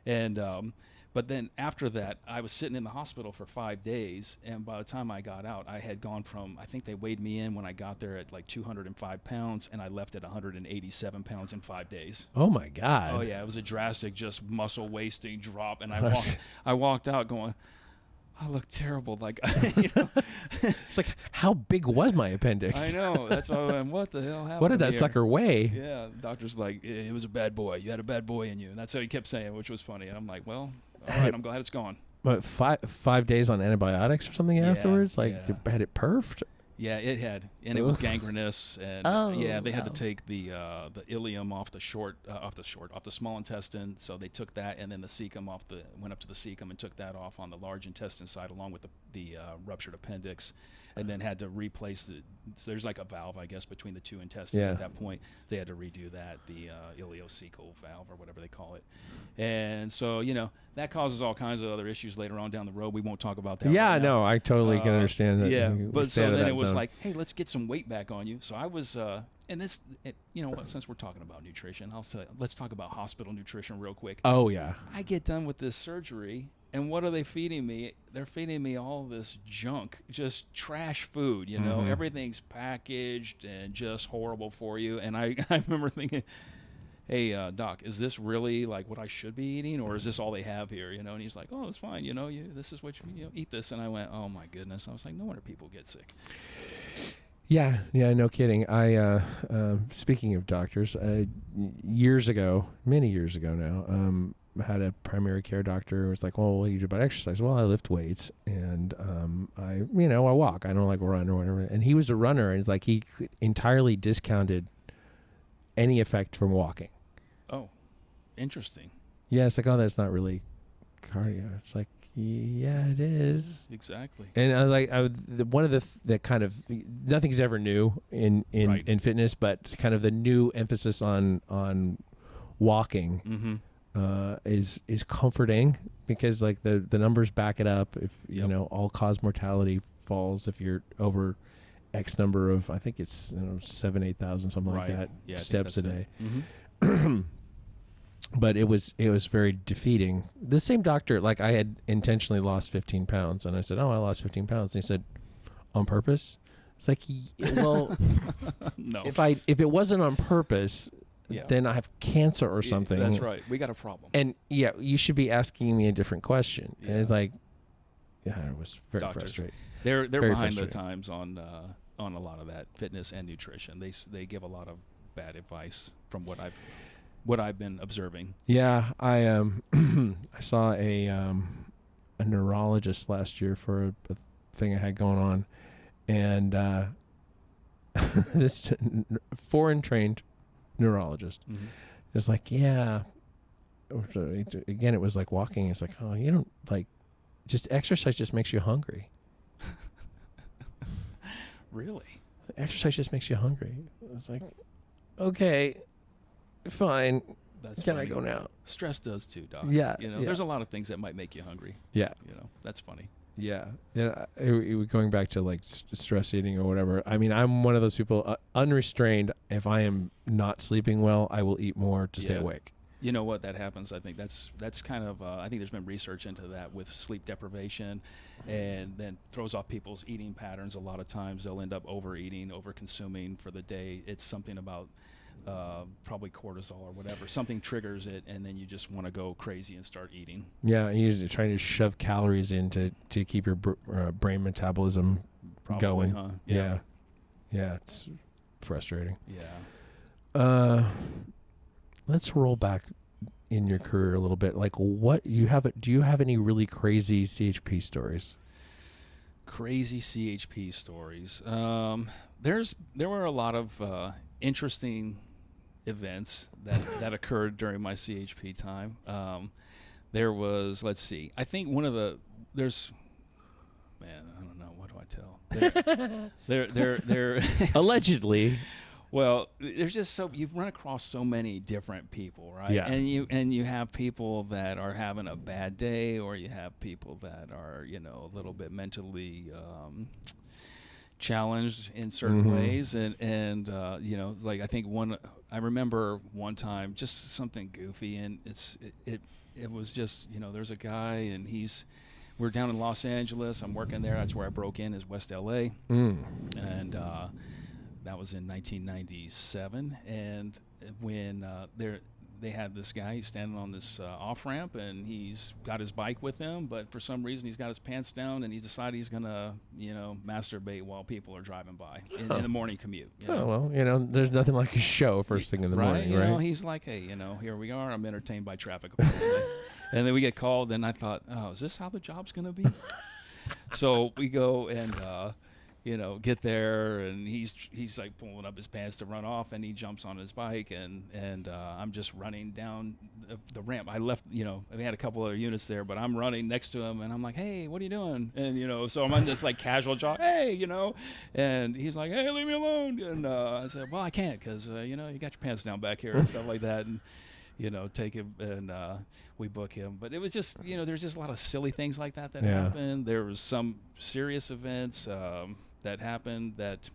And but then after that, I was sitting in the hospital for 5 days, and by the time I got out, I had gone from, I think they weighed me in when I got there at like 205 pounds, and I left at 187 pounds in 5 days. Oh my God. Oh yeah, it was a drastic, just muscle wasting drop, and I walked out going, I look terrible. Like, it's like, how big was my appendix? I know. That's why I went, what the hell happened? What did that here? sucker weigh? Yeah. The doctor's like, it was a bad boy. You had a bad boy in you. And that's how he kept saying, which was funny. And I'm like, well, all right, I'm glad it's gone. But 5 days on antibiotics or something afterwards? Like, had it perfed? Yeah, it had, and it was gangrenous, and they had to take the ileum off the small intestine. So they took that, and then the cecum went up to the cecum and took that off on the large intestine side, along with the ruptured appendix, and then had to replace so there's like a valve, I guess, between the two intestines. At that point, they had to redo that, the ileocecal valve or whatever they call it, and so that causes all kinds of other issues later on down the road. We won't talk about that. Yeah, right no, I totally can understand that. Yeah, but so then it was zone. like, hey, let's get some weight back on you. So I was, and this, since we're talking about nutrition, let's talk about hospital nutrition real quick. Oh yeah. I get done with this surgery, and what are they feeding me? They're feeding me all this junk, just trash food. Everything's packaged and just horrible for you. And I remember thinking, hey, doc, is this really like what I should be eating, or is this all they have here? And he's like, oh, it's fine. This is what you eat this. And I went, oh my goodness. I was like, no wonder people get sick. Yeah, no kidding. I speaking of doctors, many years ago now, had a primary care doctor who was like, well, what do you do about exercise? Well, I lift weights and I walk. I don't like run or whatever. And he was a runner, and it's like he entirely discounted any effect from walking. Oh, interesting. Yeah, it's like, oh, that's not really cardio. It's like, yeah, it is. Exactly. And one of the kind of, nothing's ever new in fitness, but kind of the new emphasis on walking is comforting, because like the numbers back it up. If all cause mortality falls if you're over X number of, I think it's 7,000-8,000, something like that, steps a day. But it was very defeating. The same doctor, like I had intentionally lost 15 pounds, and I said, oh, I lost 15 pounds. And he said, on purpose? It's like, well, no. If it wasn't on purpose, then I have cancer or something. That's right. We got a problem. And you should be asking me a different question. And it's like, it was very frustrating. They're behind the times on a lot of that fitness and nutrition. They give a lot of bad advice from what I've been observing. Yeah, I saw a neurologist last year for a thing I had going on, and this foreign trained neurologist. Mm-hmm. It's like, yeah. Again, it was like walking. It's like, oh, you don't like, just exercise just makes you hungry. Really? Exercise just makes you hungry. It's like, okay, fine. That's Can funny. I go now? Stress does too, Doc. Yeah, You know, yeah. there's a lot of things that might make you hungry. Yeah. You know, that's funny. Yeah. Yeah. Going back to like stress eating or whatever. I mean, I'm one of those people, unrestrained. If I am not sleeping well, I will eat more to stay Yeah. awake. You know what, that happens. I think that's kind of. I think there's been research into that with sleep deprivation, and then throws off people's eating patterns. A lot of times they'll end up overeating, over consuming for the day. It's something about probably cortisol or whatever. Something triggers it, and then you just want to go crazy and start eating. Yeah. You're trying to shove calories in to keep your brain metabolism Probably, going. huh? Yeah. Yeah. It's frustrating. Yeah. Let's roll back in your career a little bit. Like, what you have? Do you have any really crazy CHP stories? Crazy CHP stories. There were a lot of interesting events that occurred during my CHP time. There was, let's see, I think one of the I don't know, what do I tell? There Allegedly. Well, there's just you've run across so many different people, right? Yeah. And you have people that are having a bad day, or you have people that are, you know, a little bit mentally challenged in certain ways, and you know, like I remember one time just something goofy, and it was just, you know, there's a guy, and we're down in Los Angeles. I'm working there. That's where I broke in, is West LA, and that was in 1997, and when they had this guy, he's standing on this off ramp, and he's got his bike with him, but for some reason he's got his pants down, and he decided he's gonna, you know, masturbate while people are driving by in the morning commute. You know? Oh, well, you know, there's nothing like a show first thing in the morning, You right? know, he's like, hey, you know, here we are. I'm entertained by traffic. Apparently. And then we get called, and I thought, oh, is this how the job's gonna be? So we go and you know, get there, and he's like pulling up his pants to run off, and he jumps on his bike, and I'm just running down the ramp. I left, you know, we had a couple other units there, but I'm running next to him, and I'm like, hey, what are you doing? And, you know, so I'm on this like casual jog, hey, you know, and he's like, hey, leave me alone. And I said, well, I can't, because, you know, you got your pants down back here and stuff like that. And, you know, take him, and we book him. But it was just, you know, there's just a lot of silly things like that happened. There was some serious events that happened that,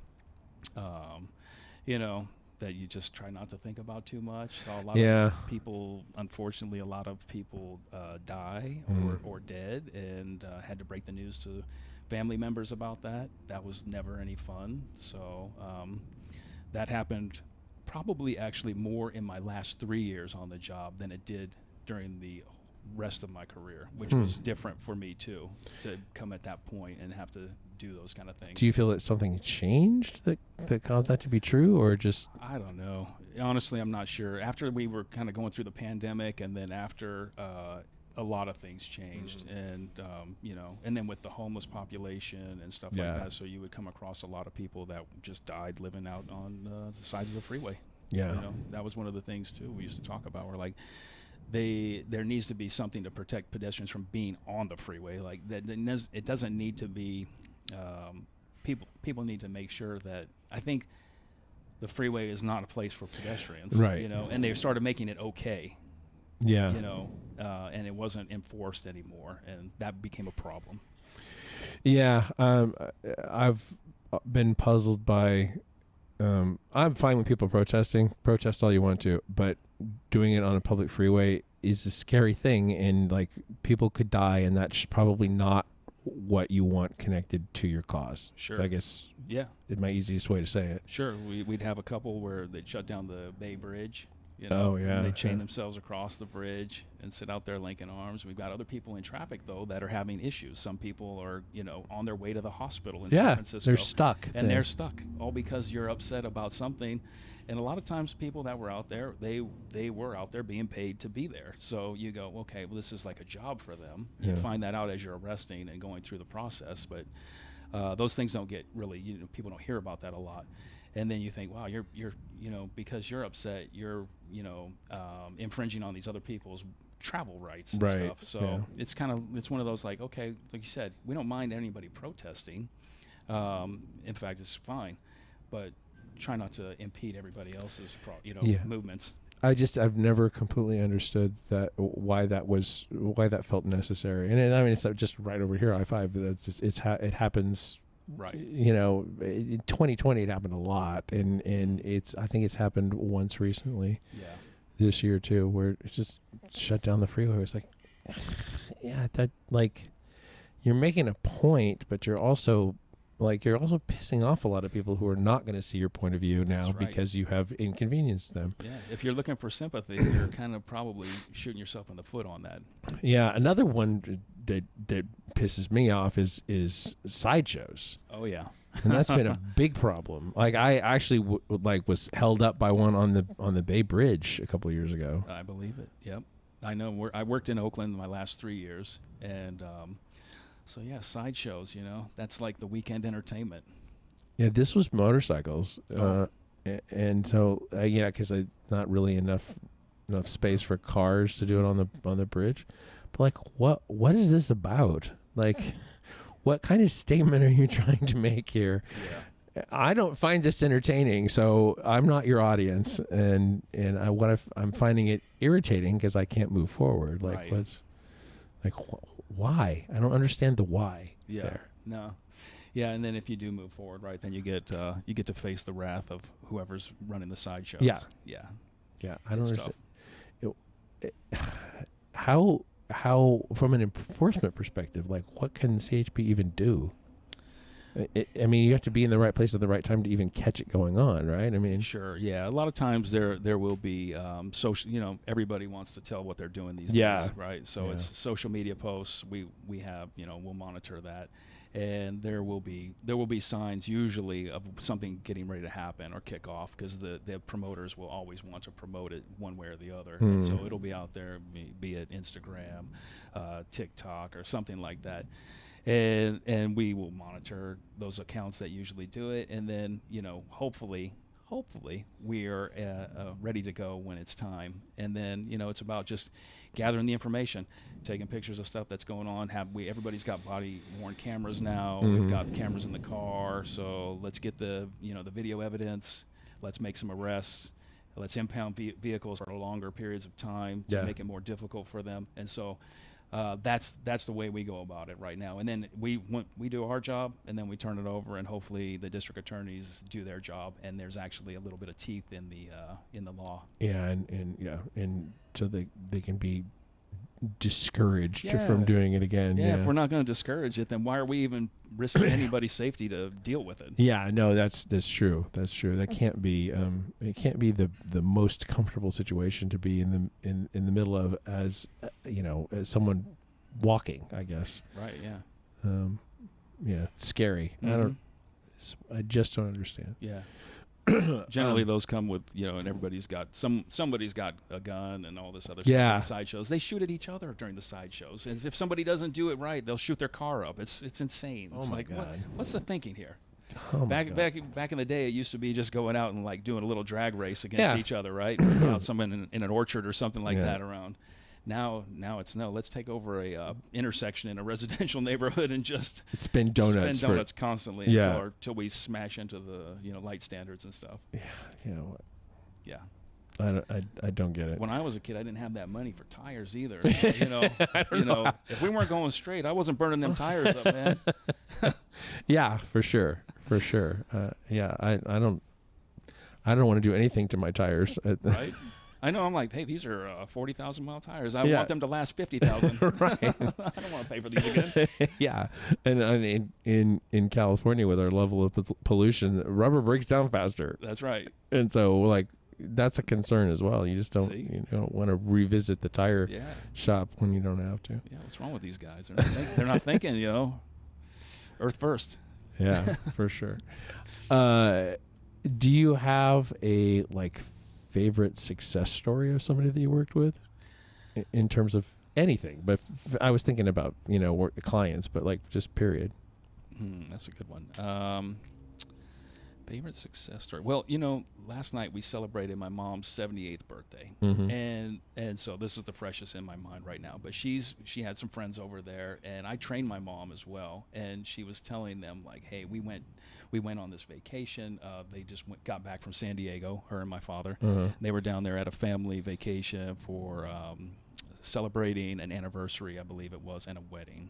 you know, that you just try not to think about too much. Saw a lot of people, unfortunately, a lot of people die or dead, and had to break the news to family members about that. That was never any fun. So that happened probably actually more in my last 3 years on the job than it did during the rest of my career, which was different for me too, to come at that point and have to do those kind of things. Do you feel that something changed that caused that to be true, or just? I don't know. Honestly, I'm not sure. After we were kind of going through the pandemic, and then after a lot of things changed, and you know, and then with the homeless population and stuff like that, so you would come across a lot of people that just died living out on the sides of the freeway. Yeah. You know, that was one of the things too we used to talk about. We're like, there needs to be something to protect pedestrians from being on the freeway. Like that, it doesn't need to be. People need to make sure that, I think the freeway is not a place for pedestrians, right? You know, and they started making it okay. Yeah. You know, and it wasn't enforced anymore, and that became a problem. Yeah. I've been puzzled by. I'm fine with people protesting. Protest all you want to, but doing it on a public freeway is a scary thing, and like people could die, and that's probably not what you want connected to your cause. Sure. I guess. Yeah. It's my easiest way to say it. Sure. We'd have a couple where they'd shut down the Bay Bridge. You know, oh yeah. They chain themselves across the bridge and sit out there linking arms. We've got other people in traffic though that are having issues. Some people are, you know, on their way to the hospital in San Francisco. They're stuck. And they're stuck all because you're upset about something. And a lot of times people that were out there, they were out there being paid to be there. So you go, okay, well, this is like a job for them. You find that out as you're arresting and going through the process. But those things don't get really, you know, people don't hear about that a lot. and then you think, wow, you're because you're upset, you're infringing on these other people's travel rights and stuff. So it's one of those, like, okay, like you said, we don't mind anybody protesting. In fact, it's fine, but try not to impede everybody else's movements. I've never completely understood why that felt necessary. And I mean, it's just right over here, I-5. That's just it happens. Right. In 2020 it happened a lot, and I think it's happened once recently. Yeah. This year too, where it just shut down the freeway. It's like, yeah, that, like, you're making a point, but you're also pissing off a lot of people who are not going to see your point of view now because you have inconvenienced them. Yeah, if you're looking for sympathy, you're kind of probably shooting yourself in the foot on that. Yeah, another one that pisses me off is sideshows. Oh yeah, and that's been a big problem. Like, I actually was held up by one on the Bay Bridge a couple of years ago. I believe it. Yep, I know. I worked in Oakland my last 3 years, and so yeah, sideshows. That's like the weekend entertainment. Yeah, this was motorcycles, and so because not really enough space for cars to do it on the bridge. But like, what is this about? Like, what kind of statement are you trying to make here? Yeah. I don't find this entertaining, so I'm not your audience, and I'm finding it irritating because I can't move forward. Like, why? I don't understand the why. Yeah. There. No. Yeah, and then if you do move forward, right, then you get to face the wrath of whoever's running the sideshows. Yeah. Yeah. Yeah. I don't understand. How from an enforcement perspective, like, what can CHP even do? I mean, you have to be in the right place at the right time to even catch it going on, right? I mean, sure, yeah. A lot of times there will be social. Everybody wants to tell what they're doing these days, right? So it's social media posts. We have we'll monitor that, and there will be signs usually of something getting ready to happen or kick off, because the promoters will always want to promote it one way or the other, and so it'll be out there, be it Instagram, TikTok, or something like that. And we will monitor those accounts that usually do it, and then hopefully we are ready to go when it's time. And then it's about just gathering the information, taking pictures of stuff that's going on. Everybody's got body worn cameras now. We've got cameras in the car, so let's get the the video evidence. Let's make some arrests. Let's impound vehicles for longer periods of time to make it more difficult for them. And so that's the way we go about it right now. And then we do our job, and then we turn it over, and hopefully the district attorneys do their job, and there's actually a little bit of teeth in the law. Yeah, and so they can be discouraged from doing it again. Yeah, if we're not going to discourage it, then why are we even risking anybody's safety to deal with it? Yeah, no, that's true. That's true. That can't be it can't be the most comfortable situation to be in the middle of, as as someone walking, I guess. Right, yeah. Yeah, it's scary. Mm-hmm. I just don't understand. Yeah. Generally, those come with and everybody's got somebody's got a gun and all this other stuff. Yeah. The sideshows, they shoot at each other during the sideshows, and if somebody doesn't do it right, they'll shoot their car up. It's insane. It's my God. What's the thinking here? Oh back in the day, it used to be just going out and like doing a little drag race against Yeah. each other, right? Out someone in an orchard or something like that around. Now it's let's take over a intersection in a residential neighborhood and just spin donuts constantly until we smash into the light standards and stuff. Yeah, Yeah. I don't get it. When I was a kid, I didn't have that money for tires either. So, if we weren't going straight, I wasn't burning them tires up, man. Yeah, for sure. I don't want to do anything to my tires. Right. I know. I'm like, hey, these are 40,000 mile tires. I want them to last 50,000. Right. I don't want to pay for these again. Yeah, and in California, with our level of pollution, rubber breaks down faster. That's right. And so, that's a concern as well. You just don't you don't want to revisit the tire shop when you don't have to. Yeah, what's wrong with these guys? They're not thinking. Earth first. Yeah, for sure. Do you have a favorite success story of somebody that you worked with, in terms of anything? But I was thinking about clients, but just period. That's a good one. Favorite success story. Well, last night we celebrated my mom's 78th birthday, and so this is the freshest in my mind right now. But she had some friends over there, and I trained my mom as well. And she was telling them like, "Hey, we went on this vacation. They just got back from San Diego. Her and my father. They were down there at a family vacation for celebrating an anniversary, I believe it was, and a wedding.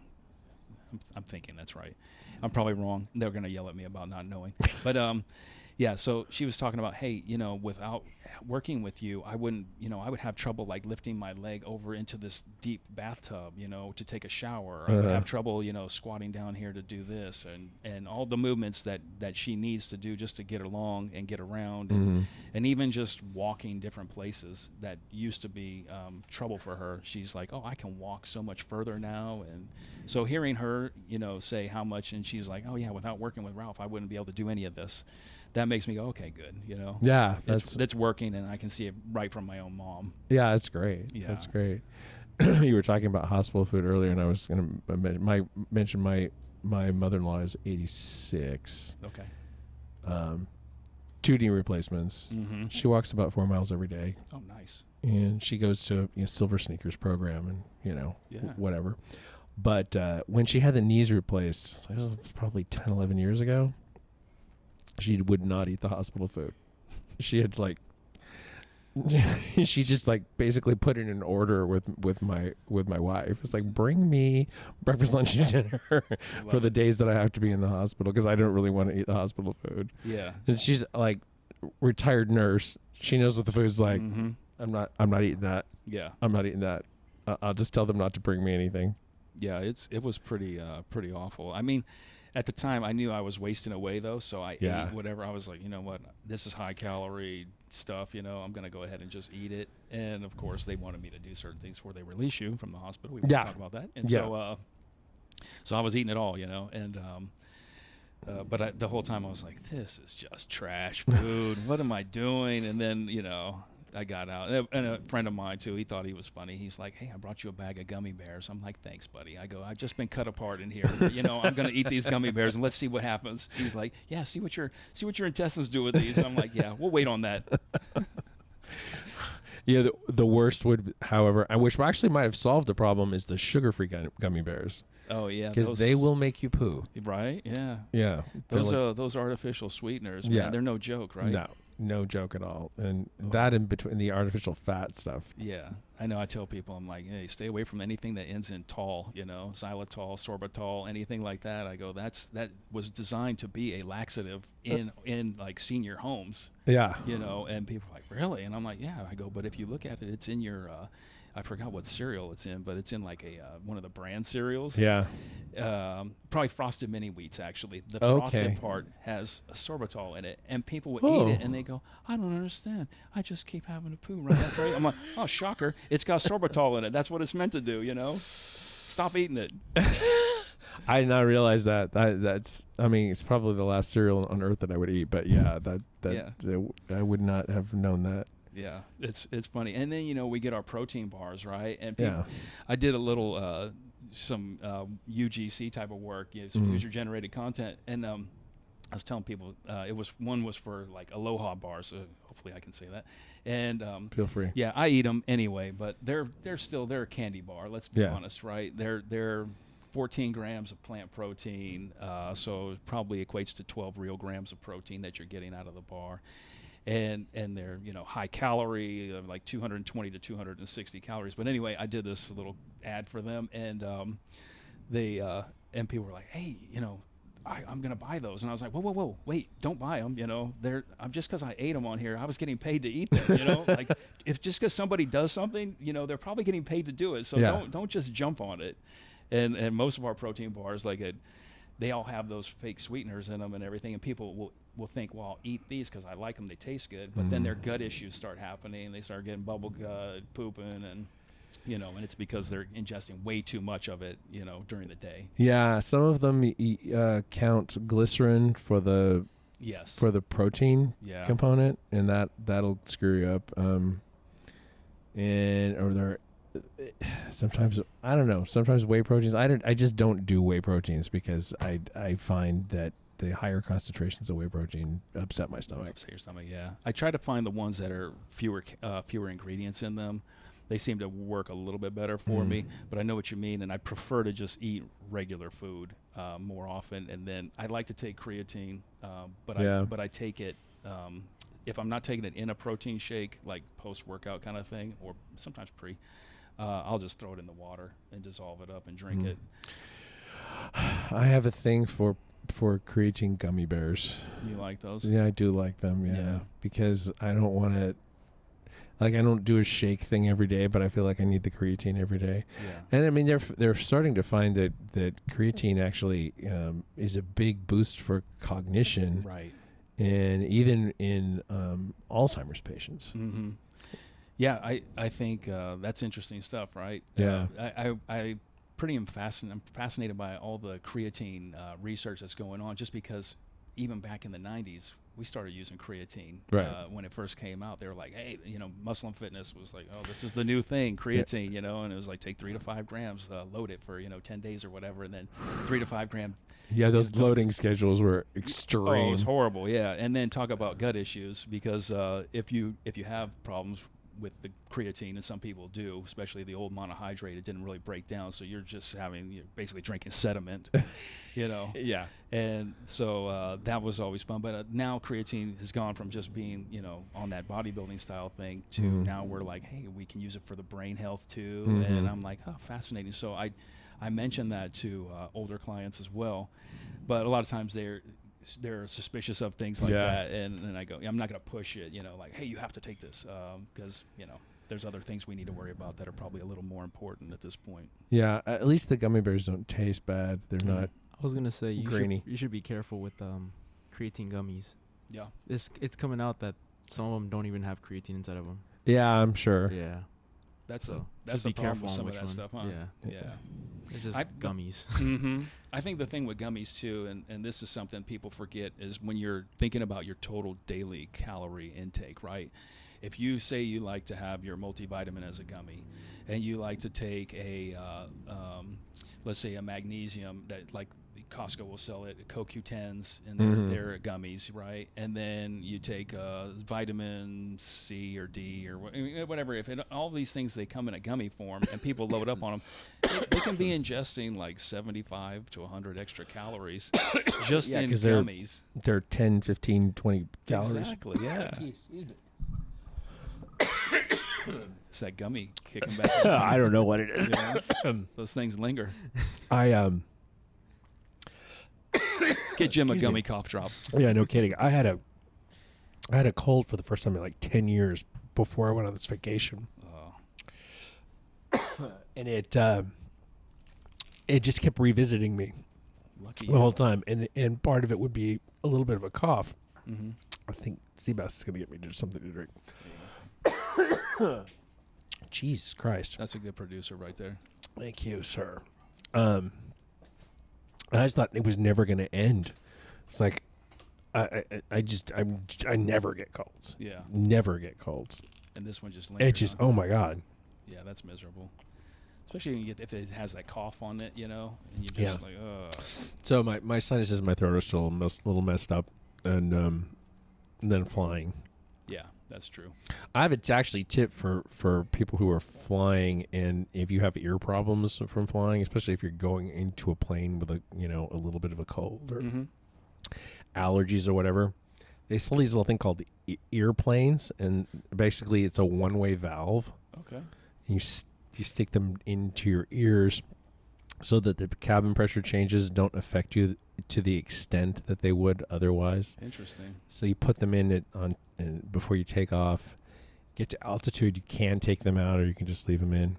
I'm thinking that's right. I'm probably wrong. They're going to yell at me about not knowing. But yeah, so she was talking about, hey, without working with you, I wouldn't, I would have trouble like lifting my leg over into this deep bathtub, to take a shower. I would have trouble, squatting down here to do this, and all the movements that she needs to do just to get along and get around, and even just walking different places that used to be trouble for her. She's like, oh, I can walk so much further now. And so hearing her, say how much, and she's like, oh yeah, without working with Ralph, I wouldn't be able to do any of this. That makes me go, okay, good. Yeah, that's working, and I can see it right from my own mom. Yeah, that's great. Yeah. That's great. You were talking about hospital food earlier, and I was going to mention my mother-in-law is 86. Okay. 2 knee replacements. She walks about 4 miles every day. Oh, nice. And she goes to Silver Sneakers program, and whatever. But when she had the knees replaced, it was probably 10, 11 years ago, she would not eat the hospital food. She had she just basically put in an order with my wife. It's like, bring me breakfast, lunch, and dinner for the days that I have to be in the hospital, because I don't really want to eat the hospital food. Yeah. And she's like retired nurse. She knows what the food's like. I'm not eating that. Yeah. I'm not eating that. I'll just tell them not to bring me anything. Yeah, it was pretty awful. I mean, at the time, I knew I was wasting away, though, so I ate whatever. I was like, you know what, this is high-calorie stuff, I'm going to go ahead and just eat it. And, of course, they wanted me to do certain things before they release you from the hospital. We won't talk about that. And so I was eating it all, and but the whole time I was like, this is just trash food. What am I doing? And then, I got out, and a friend of mine too, he thought he was funny. He's like, hey, I brought you a bag of gummy bears. I'm like, thanks, buddy. I go, I've just been cut apart in here. I'm going to eat these gummy bears and let's see what happens. He's like, yeah, see what your intestines do with these. And I'm like, yeah, we'll wait on that. Yeah, the worst would, however, which actually might have solved the problem, is the sugar-free gummy bears. Oh yeah, because they will make you poo. Right? Yeah. Yeah. Those artificial sweeteners, man, they're no joke, right? No joke at all. And that in between the artificial fat stuff. Yeah. I know. I tell people, I'm like, hey, stay away from anything that ends in tol, xylitol, sorbitol, anything like that. I go, that was designed to be a laxative in like senior homes. Yeah. And people are like, really? And I'm like, yeah. I go, but if you look at it, it's in your I forgot what cereal it's in, but it's in like one of the brand cereals. Yeah. Probably Frosted Mini Wheats, actually. The frosted part has a sorbitol in it, and people would eat it, and they go, I don't understand. I just keep having to poo right after I eat. I'm like, oh, shocker. It's got sorbitol in it. That's what it's meant to do, Stop eating it. I did not realize that. It's probably the last cereal on earth that I would eat, but yeah, I would not have known that. Yeah, it's funny. And then, we get our protein bars, right? And people, I did a little, some UGC type of work, some user-generated content. And I was telling people, one was for like Aloha bars, so hopefully I can say that. And feel free. Yeah, I eat them anyway, but they're a candy bar, let's be honest, right? They're 14 grams of plant protein, so it probably equates to 12 real grams of protein that you're getting out of the bar. And they're high calorie, like 220 to 260 calories. But anyway, I did this little ad for them, and they and people were like, hey, I'm gonna buy those, and I was like, whoa, wait, don't buy them. I'm just because I ate them on here, I was getting paid to eat them. Like if just because somebody does something, they're probably getting paid to do it. So don't just jump on it. And most of our protein bars, they all have those fake sweeteners in them and everything, and people will think, well, I'll eat these because I like them, they taste good, but then their gut issues start happening, they start getting bubble gut, pooping, and and it's because they're ingesting way too much of it, during the day. Yeah, some of them count glycerin for the protein component, and that'll screw you up. Sometimes, I don't know, sometimes whey proteins, I just don't do whey proteins because I find that the higher concentrations of whey protein upset my stomach. Upset your stomach, yeah. I try to find the ones that are fewer ingredients in them. They seem to work a little bit better for me, but I know what you mean, and I prefer to just eat regular food more often. And then I like to take creatine, but I take it if I'm not taking it in a protein shake, like post-workout kind of thing, or sometimes pre. I'll just throw it in the water and dissolve it up and drink it. I have a thing for creatine gummy bears. You like those? Yeah, I do like them. Yeah. Because I don't want to. Like, I don't do a shake thing every day, but I feel like I need the creatine every day. Yeah. And I mean, they're starting to find that creatine actually is a big boost for cognition. Right. And even in Alzheimer's patients. Mm-hmm. Yeah, I think that's interesting stuff, right? Yeah. I'm fascinated by all the creatine research that's going on, just because even back in the 90s, we started using creatine. Right. When it first came out, they were like, hey, Muscle and Fitness was like, oh, this is the new thing, creatine, and it was like, take 3 to 5 grams, load it for, 10 days or whatever, and then 3 to 5 gram. Yeah, those loading schedules were extreme. Oh, it was horrible, yeah. And then talk about gut issues, because if you have problems with the creatine, and some people do, especially the old monohydrate, it didn't really break down, so you're basically drinking sediment, Yeah. And so that was always fun. But now creatine has gone from just being on that bodybuilding style thing to now we're like, hey, we can use it for the brain health too. And I'm like, oh, fascinating. So I mentioned that to older clients as well, but a lot of times they're suspicious of things like that, and I go, I'm not going to push it, like, hey, you have to take this, because there's other things we need to worry about that are probably a little more important at this point. Yeah, at least the gummy bears don't taste bad. They're not. I was gonna say grainy. You should be careful with creatine gummies. Yeah, it's coming out that some of them don't even have creatine inside of them. Yeah, I'm sure. Yeah, that's just a be problem careful with some on of that which stuff, huh? Yeah. It's just gummies. Mm-hmm. I think the thing with gummies too, and this is something people forget, is when you're thinking about your total daily calorie intake, right? If you say you like to have your multivitamin as a gummy, and you like to take a, let's say a magnesium that, like Costco will sell it, CoQ10s in their gummies, right? And then you take vitamin C or D or whatever. All these things, they come in a gummy form, and people load up on them. They can be ingesting like 75 to 100 extra calories just in gummies. They're 10, 15, 20 calories. Exactly, yeah. It's that gummy kicking back. I don't know what it is. Those things linger. Get Jim a gummy cough drop. Yeah, no kidding. I had a cold for the first time in like 10 years before I went on this vacation. And it just kept revisiting me. Lucky the whole time. And part of it would be a little bit of a cough. Mm-hmm. I think Sebastian's going to get me just something to drink. Jesus Christ. That's a good producer right there. Thank you, sir. And I just thought it was never going to end. It's like I never get colds. Yeah. Never get colds. And this one just lingers. It just, oh my God. Yeah, that's miserable. Especially if it has that cough on it, and you just like, ugh. So my sinuses, my throat are still a little messed up, and then flying. Yeah, that's true. I have a actually tip for people who are flying, and if you have ear problems from flying, especially if you're going into a plane with a little bit of a cold or allergies or whatever, they sell these little thing called ear planes, and basically it's a one-way valve. Okay. And you stick them into your ears so that the cabin pressure changes don't affect you to the extent that they would otherwise. Interesting. So you put them in before you take off. Get to altitude, you can take them out, or you can just leave them in.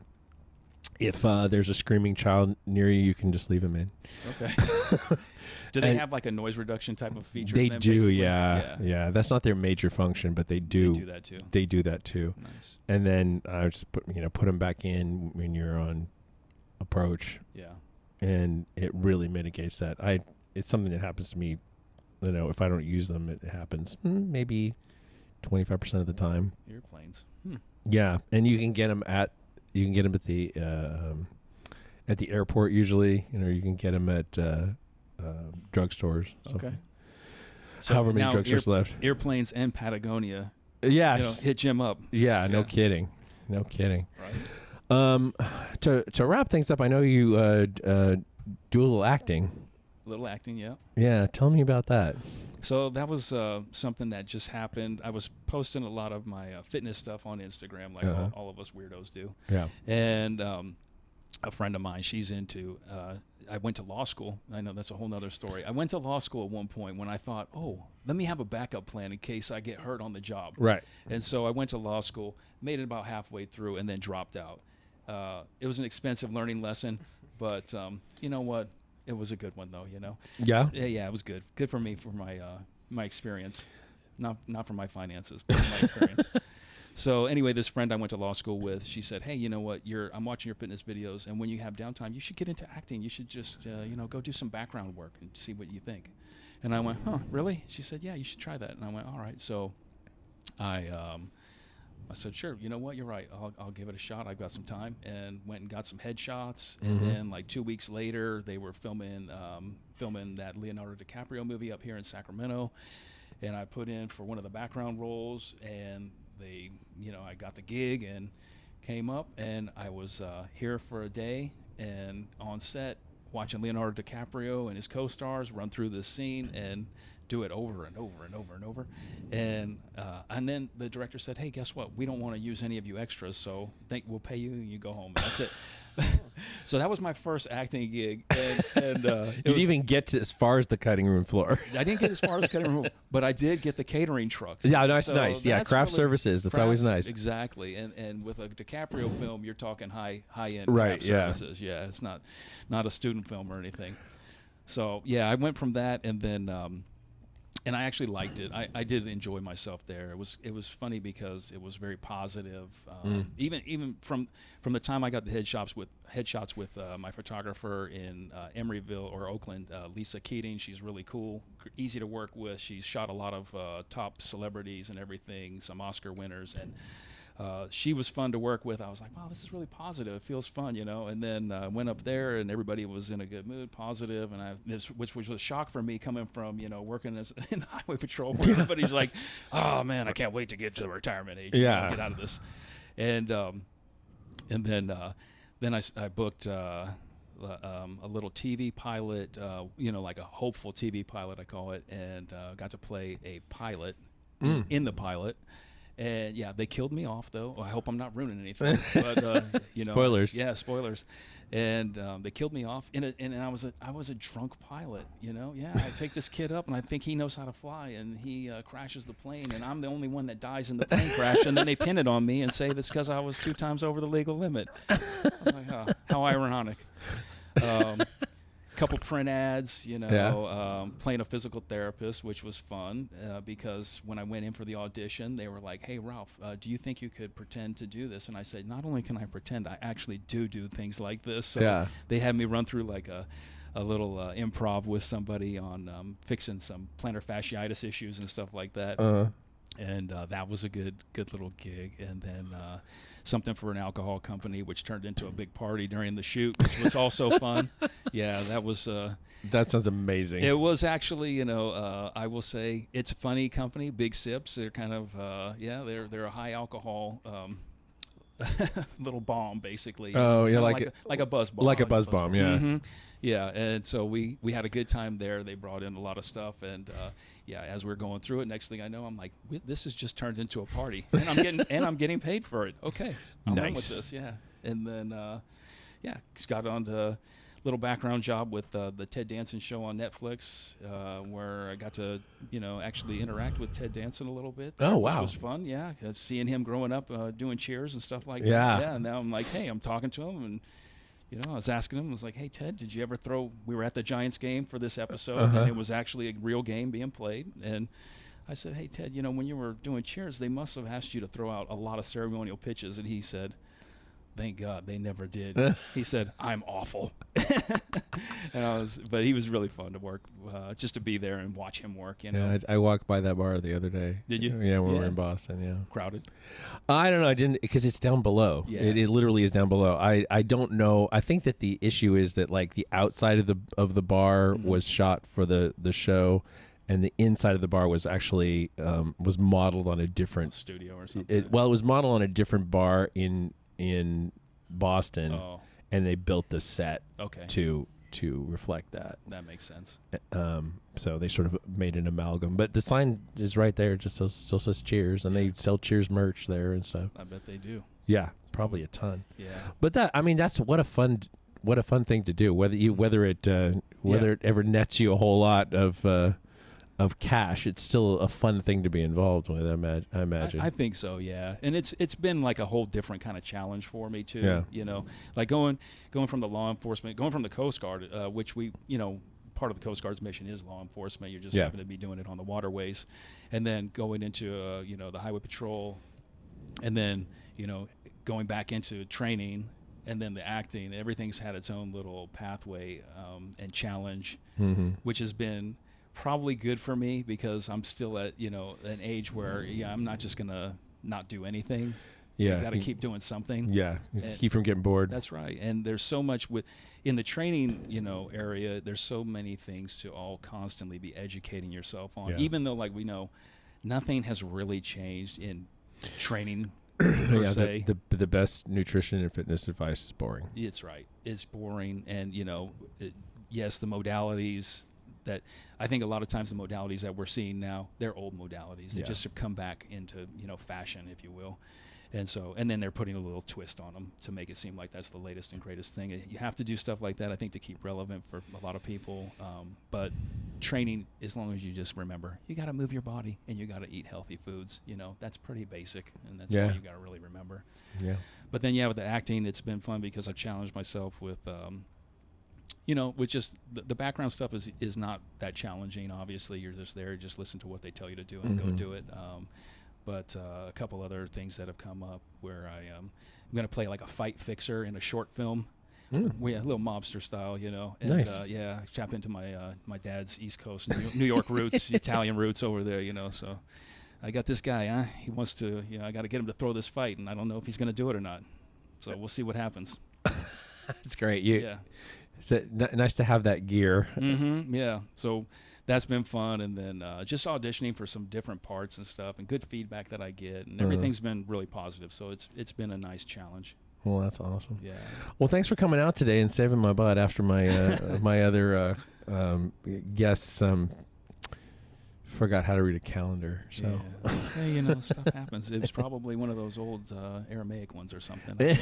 If there's a screaming child near you, you can just leave them in. Okay. Do they have like a noise reduction type of feature? They then, do, basically? yeah. That's not their major function, but they do. They do that too. They do that too. Nice. And then I just put them back in when you're on approach. Yeah. And it really mitigates that. It's something that happens to me. If I don't use them, it happens maybe 25% of the time. Airplanes. Yeah, and you can get them at the airport usually. You can get them at drugstores. Okay. So however many now drugstores left. Airplanes and Patagonia. Yes. Hit Jim up. Yeah. No kidding. No kidding. Right. To wrap things up, I know you do a little acting. A little acting, yeah. Yeah. Tell me about that. So that was something that just happened. I was posting a lot of my fitness stuff on Instagram, like all of us weirdos do. Yeah. And a friend of mine, she's into, I went to law school. I know that's a whole nother story. I went to law school at one point when I thought, oh, let me have a backup plan in case I get hurt on the job. Right. And so I went to law school, made it about halfway through, and then dropped out. It was an expensive learning lesson, but you know what? It was a good one, though, you know? Yeah? Yeah, it was good. Good for me, for my experience. Not for my finances, but for my experience. So anyway, this friend I went to law school with, she said, hey, you know what? I'm watching your fitness videos, and when you have downtime, you should get into acting. You should just, go do some background work and see what you think. And I went, huh, really? She said, yeah, you should try that. And I went, all right. So I said, sure, you know what, you're right. I'll give it a shot. I've got some time. And went and got some headshots. And then like 2 weeks later, they were filming that Leonardo DiCaprio movie up here in Sacramento. And I put in for one of the background roles, and I got the gig and came up, and I was here for a day and on set watching Leonardo DiCaprio and his co-stars run through this scene and do it over and over and over and over. And then the director said, hey, guess what? We don't want to use any of you extras, so we'll pay you and you go home. And that's it. So that was my first acting gig. And you didn't even get to as far as the cutting room floor. I didn't get as far as the cutting room, but I did get the catering truck. Yeah, nice, so nice. Yeah, craft services. That's always nice. Exactly. And with a DiCaprio film, you're talking high-end right, craft services. Yeah, it's not a student film or anything. So, yeah, I went from that, and then and I actually liked it. I did enjoy myself there. It was funny because it was very positive. Even from the time I got the headshots with my photographer in Emeryville or Oakland, Lisa Keating. She's really cool, easy to work with. She's shot a lot of top celebrities and everything, some Oscar winners, and she was fun to work with. I was like, wow, this is really positive. It feels fun, you know. And then went up there, and everybody was in a good mood, positive. And which was a shock for me coming from, working in highway patrol, where everybody's like, oh man, I can't wait to get to the retirement age. Yeah, get out of this. And then I booked a little TV pilot, like a hopeful TV pilot, I call it, and got to play a pilot in the pilot. And yeah, they killed me off though. I hope I'm not ruining anything. But spoilers. Yeah, spoilers. And they killed me off. And I was a drunk pilot. Yeah, I take this kid up, and I think he knows how to fly, and he crashes the plane, and I'm the only one that dies in the plane crash. And then they pin it on me and say that's because I was 2 times over the legal limit. I'm like, oh, how ironic. Couple print ads, playing a physical therapist, which was fun because when I went in for the audition, they were like, hey, Ralph, do you think you could pretend to do this? And I said, not only can I pretend, I actually do things like this. So they had me run through like a little improv with somebody on fixing some plantar fasciitis issues and stuff like that. And that was a good little gig. And then something for an alcohol company, which turned into a big party during the shoot, which was also fun. Yeah, that was... that sounds amazing. It was actually, I will say, it's a funny company, Big Sips. They're kind of, they're a high alcohol little bomb, basically. Oh, yeah, like a buzz bomb. Like a buzz bomb, yeah. Mm-hmm. Yeah, and so we had a good time there. They brought in a lot of stuff, and as we're going through it, next thing I know, I'm like, this has just turned into a party, and I'm getting paid for it. Okay, I'm nice. on with this, yeah. And then got on the little background job with the Ted Danson show on Netflix, where I got to actually interact with Ted Danson a little bit. Oh wow, which was fun. Yeah, seeing him growing up, doing Cheers and stuff like that. Yeah, and now I'm like, hey, I'm talking to him and. I was asking him, I was like, hey, Ted, did you ever we were at the Giants game for this episode, and it was actually a real game being played. And I said, hey, Ted, when you were doing Cheers, they must have asked you to throw out a lot of ceremonial pitches. And he said, thank God they never did. He said, I'm awful. But he was really fun to work, just to be there and watch him work. Yeah, I walked by that bar the other day. Did you? Yeah, when we were in Boston. Yeah, crowded. I don't know. I didn't because it's down below. Yeah. It literally is down below. I don't know. I think that the issue is that like the outside of the bar was shot for the show, and the inside of the bar was actually was modeled on a different studio or something. It was modeled on a different bar in Boston, and they built the set to reflect that. That makes sense. So they sort of made an amalgam, but the sign is right there. It just still says Cheers, and they sell Cheers merch there and stuff. I bet they do. Yeah, probably a ton. Yeah. But that's what a fun thing to do. Whether it ever nets you a whole lot of cash, it's still a fun thing to be involved with. I imagine. I think so. Yeah, and it's been like a whole different kind of challenge for me too. Yeah. You know, like going from the law enforcement, going from the Coast Guard, which we part of the Coast Guard's mission is law enforcement. You're just happen to be doing it on the waterways, and then going into the highway patrol, and then going back into training, and then the acting. Everything's had its own little pathway and challenge, which has been probably good for me because I'm still at an age where I'm not just gonna not do anything. You got to keep doing something. Yeah, keep from getting bored. That's right. And there's so much in the training area. There's so many things to all constantly be educating yourself on. Even though we know nothing has really changed in training per se. The best nutrition and fitness advice is boring. It's right. It's boring, and yes, the modalities. That I think a lot of times the modalities that we're seeing now, they're old modalities. They just have come back into fashion, if you will, and then they're putting a little twist on them to make it seem like that's the latest and greatest thing. You have to do stuff like that, I think, to keep relevant for a lot of people. But training, as long as you just remember, you got to move your body and you got to eat healthy foods. That's pretty basic, and that's all you got to really remember. Yeah. But then with the acting, it's been fun because I've challenged myself with. With just the background stuff is not that challenging. Obviously, you're just there, just listen to what they tell you to do and go do it. But a couple other things that have come up where I'm going to play like a fight fixer in a short film. A little mobster style, And, nice. Tap into my dad's East Coast New York roots, Italian roots over there, So I got this guy, he wants to, I got to get him to throw this fight, and I don't know if he's going to do it or not. So we'll see what happens. That's great. It's nice to have that gear. Yeah. So that's been fun. And then just auditioning for some different parts and stuff, and good feedback that I get. And everything's been really positive. So it's been a nice challenge. Well, that's awesome. Yeah. Well, thanks for coming out today and saving my butt after my my other guests forgot how to read a calendar. So hey, stuff happens. It was probably one of those old Aramaic ones or something.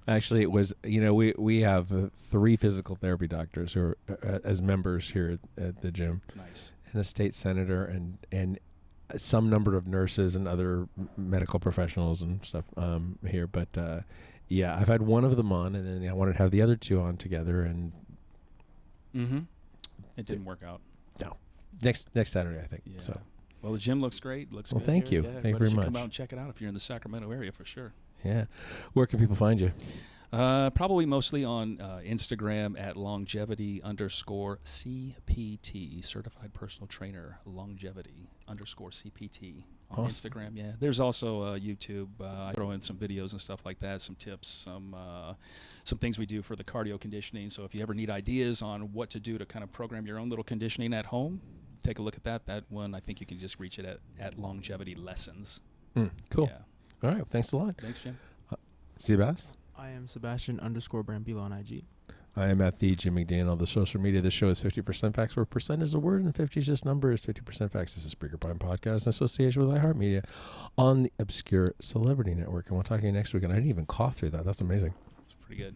Actually, it was, we have 3 physical therapy doctors who are as members here at the gym. Nice. And a state senator and some number of nurses and other medical professionals and stuff here. But I've had one of them on, and then I wanted to have the other 2 on together, and it didn't work out. No. Next Saturday, I think. Yeah. So. Well, the gym looks great. Looks good. Thank here. you. Yeah, Thank you very much. Come out and check it out if you're in the Sacramento area for sure. Yeah. Where can people find you? Probably mostly on Instagram at longevity_CPT, certified personal trainer, longevity_CPT on Instagram. Yeah. There's also YouTube. I throw in some videos and stuff like that, some tips, some things we do for the cardio conditioning. So if you ever need ideas on what to do to kind of program your own little conditioning at home, take a look at that. That one, I think you can just reach it at Longevity Lessons. Cool. Yeah. All right. Thanks a lot. Thanks, Jim. Sebastian? I am Sebastian _Brambila on IG. I am at the Jim McDonald. The social media. This show is 50% facts, where percent is a word and 50 is just numbers. 50% facts is a Spreaker podcast in association with iHeartMedia on the Obscure Celebrity Network. And we'll talk to you next week. And I didn't even cough through that. That's amazing. It's pretty good.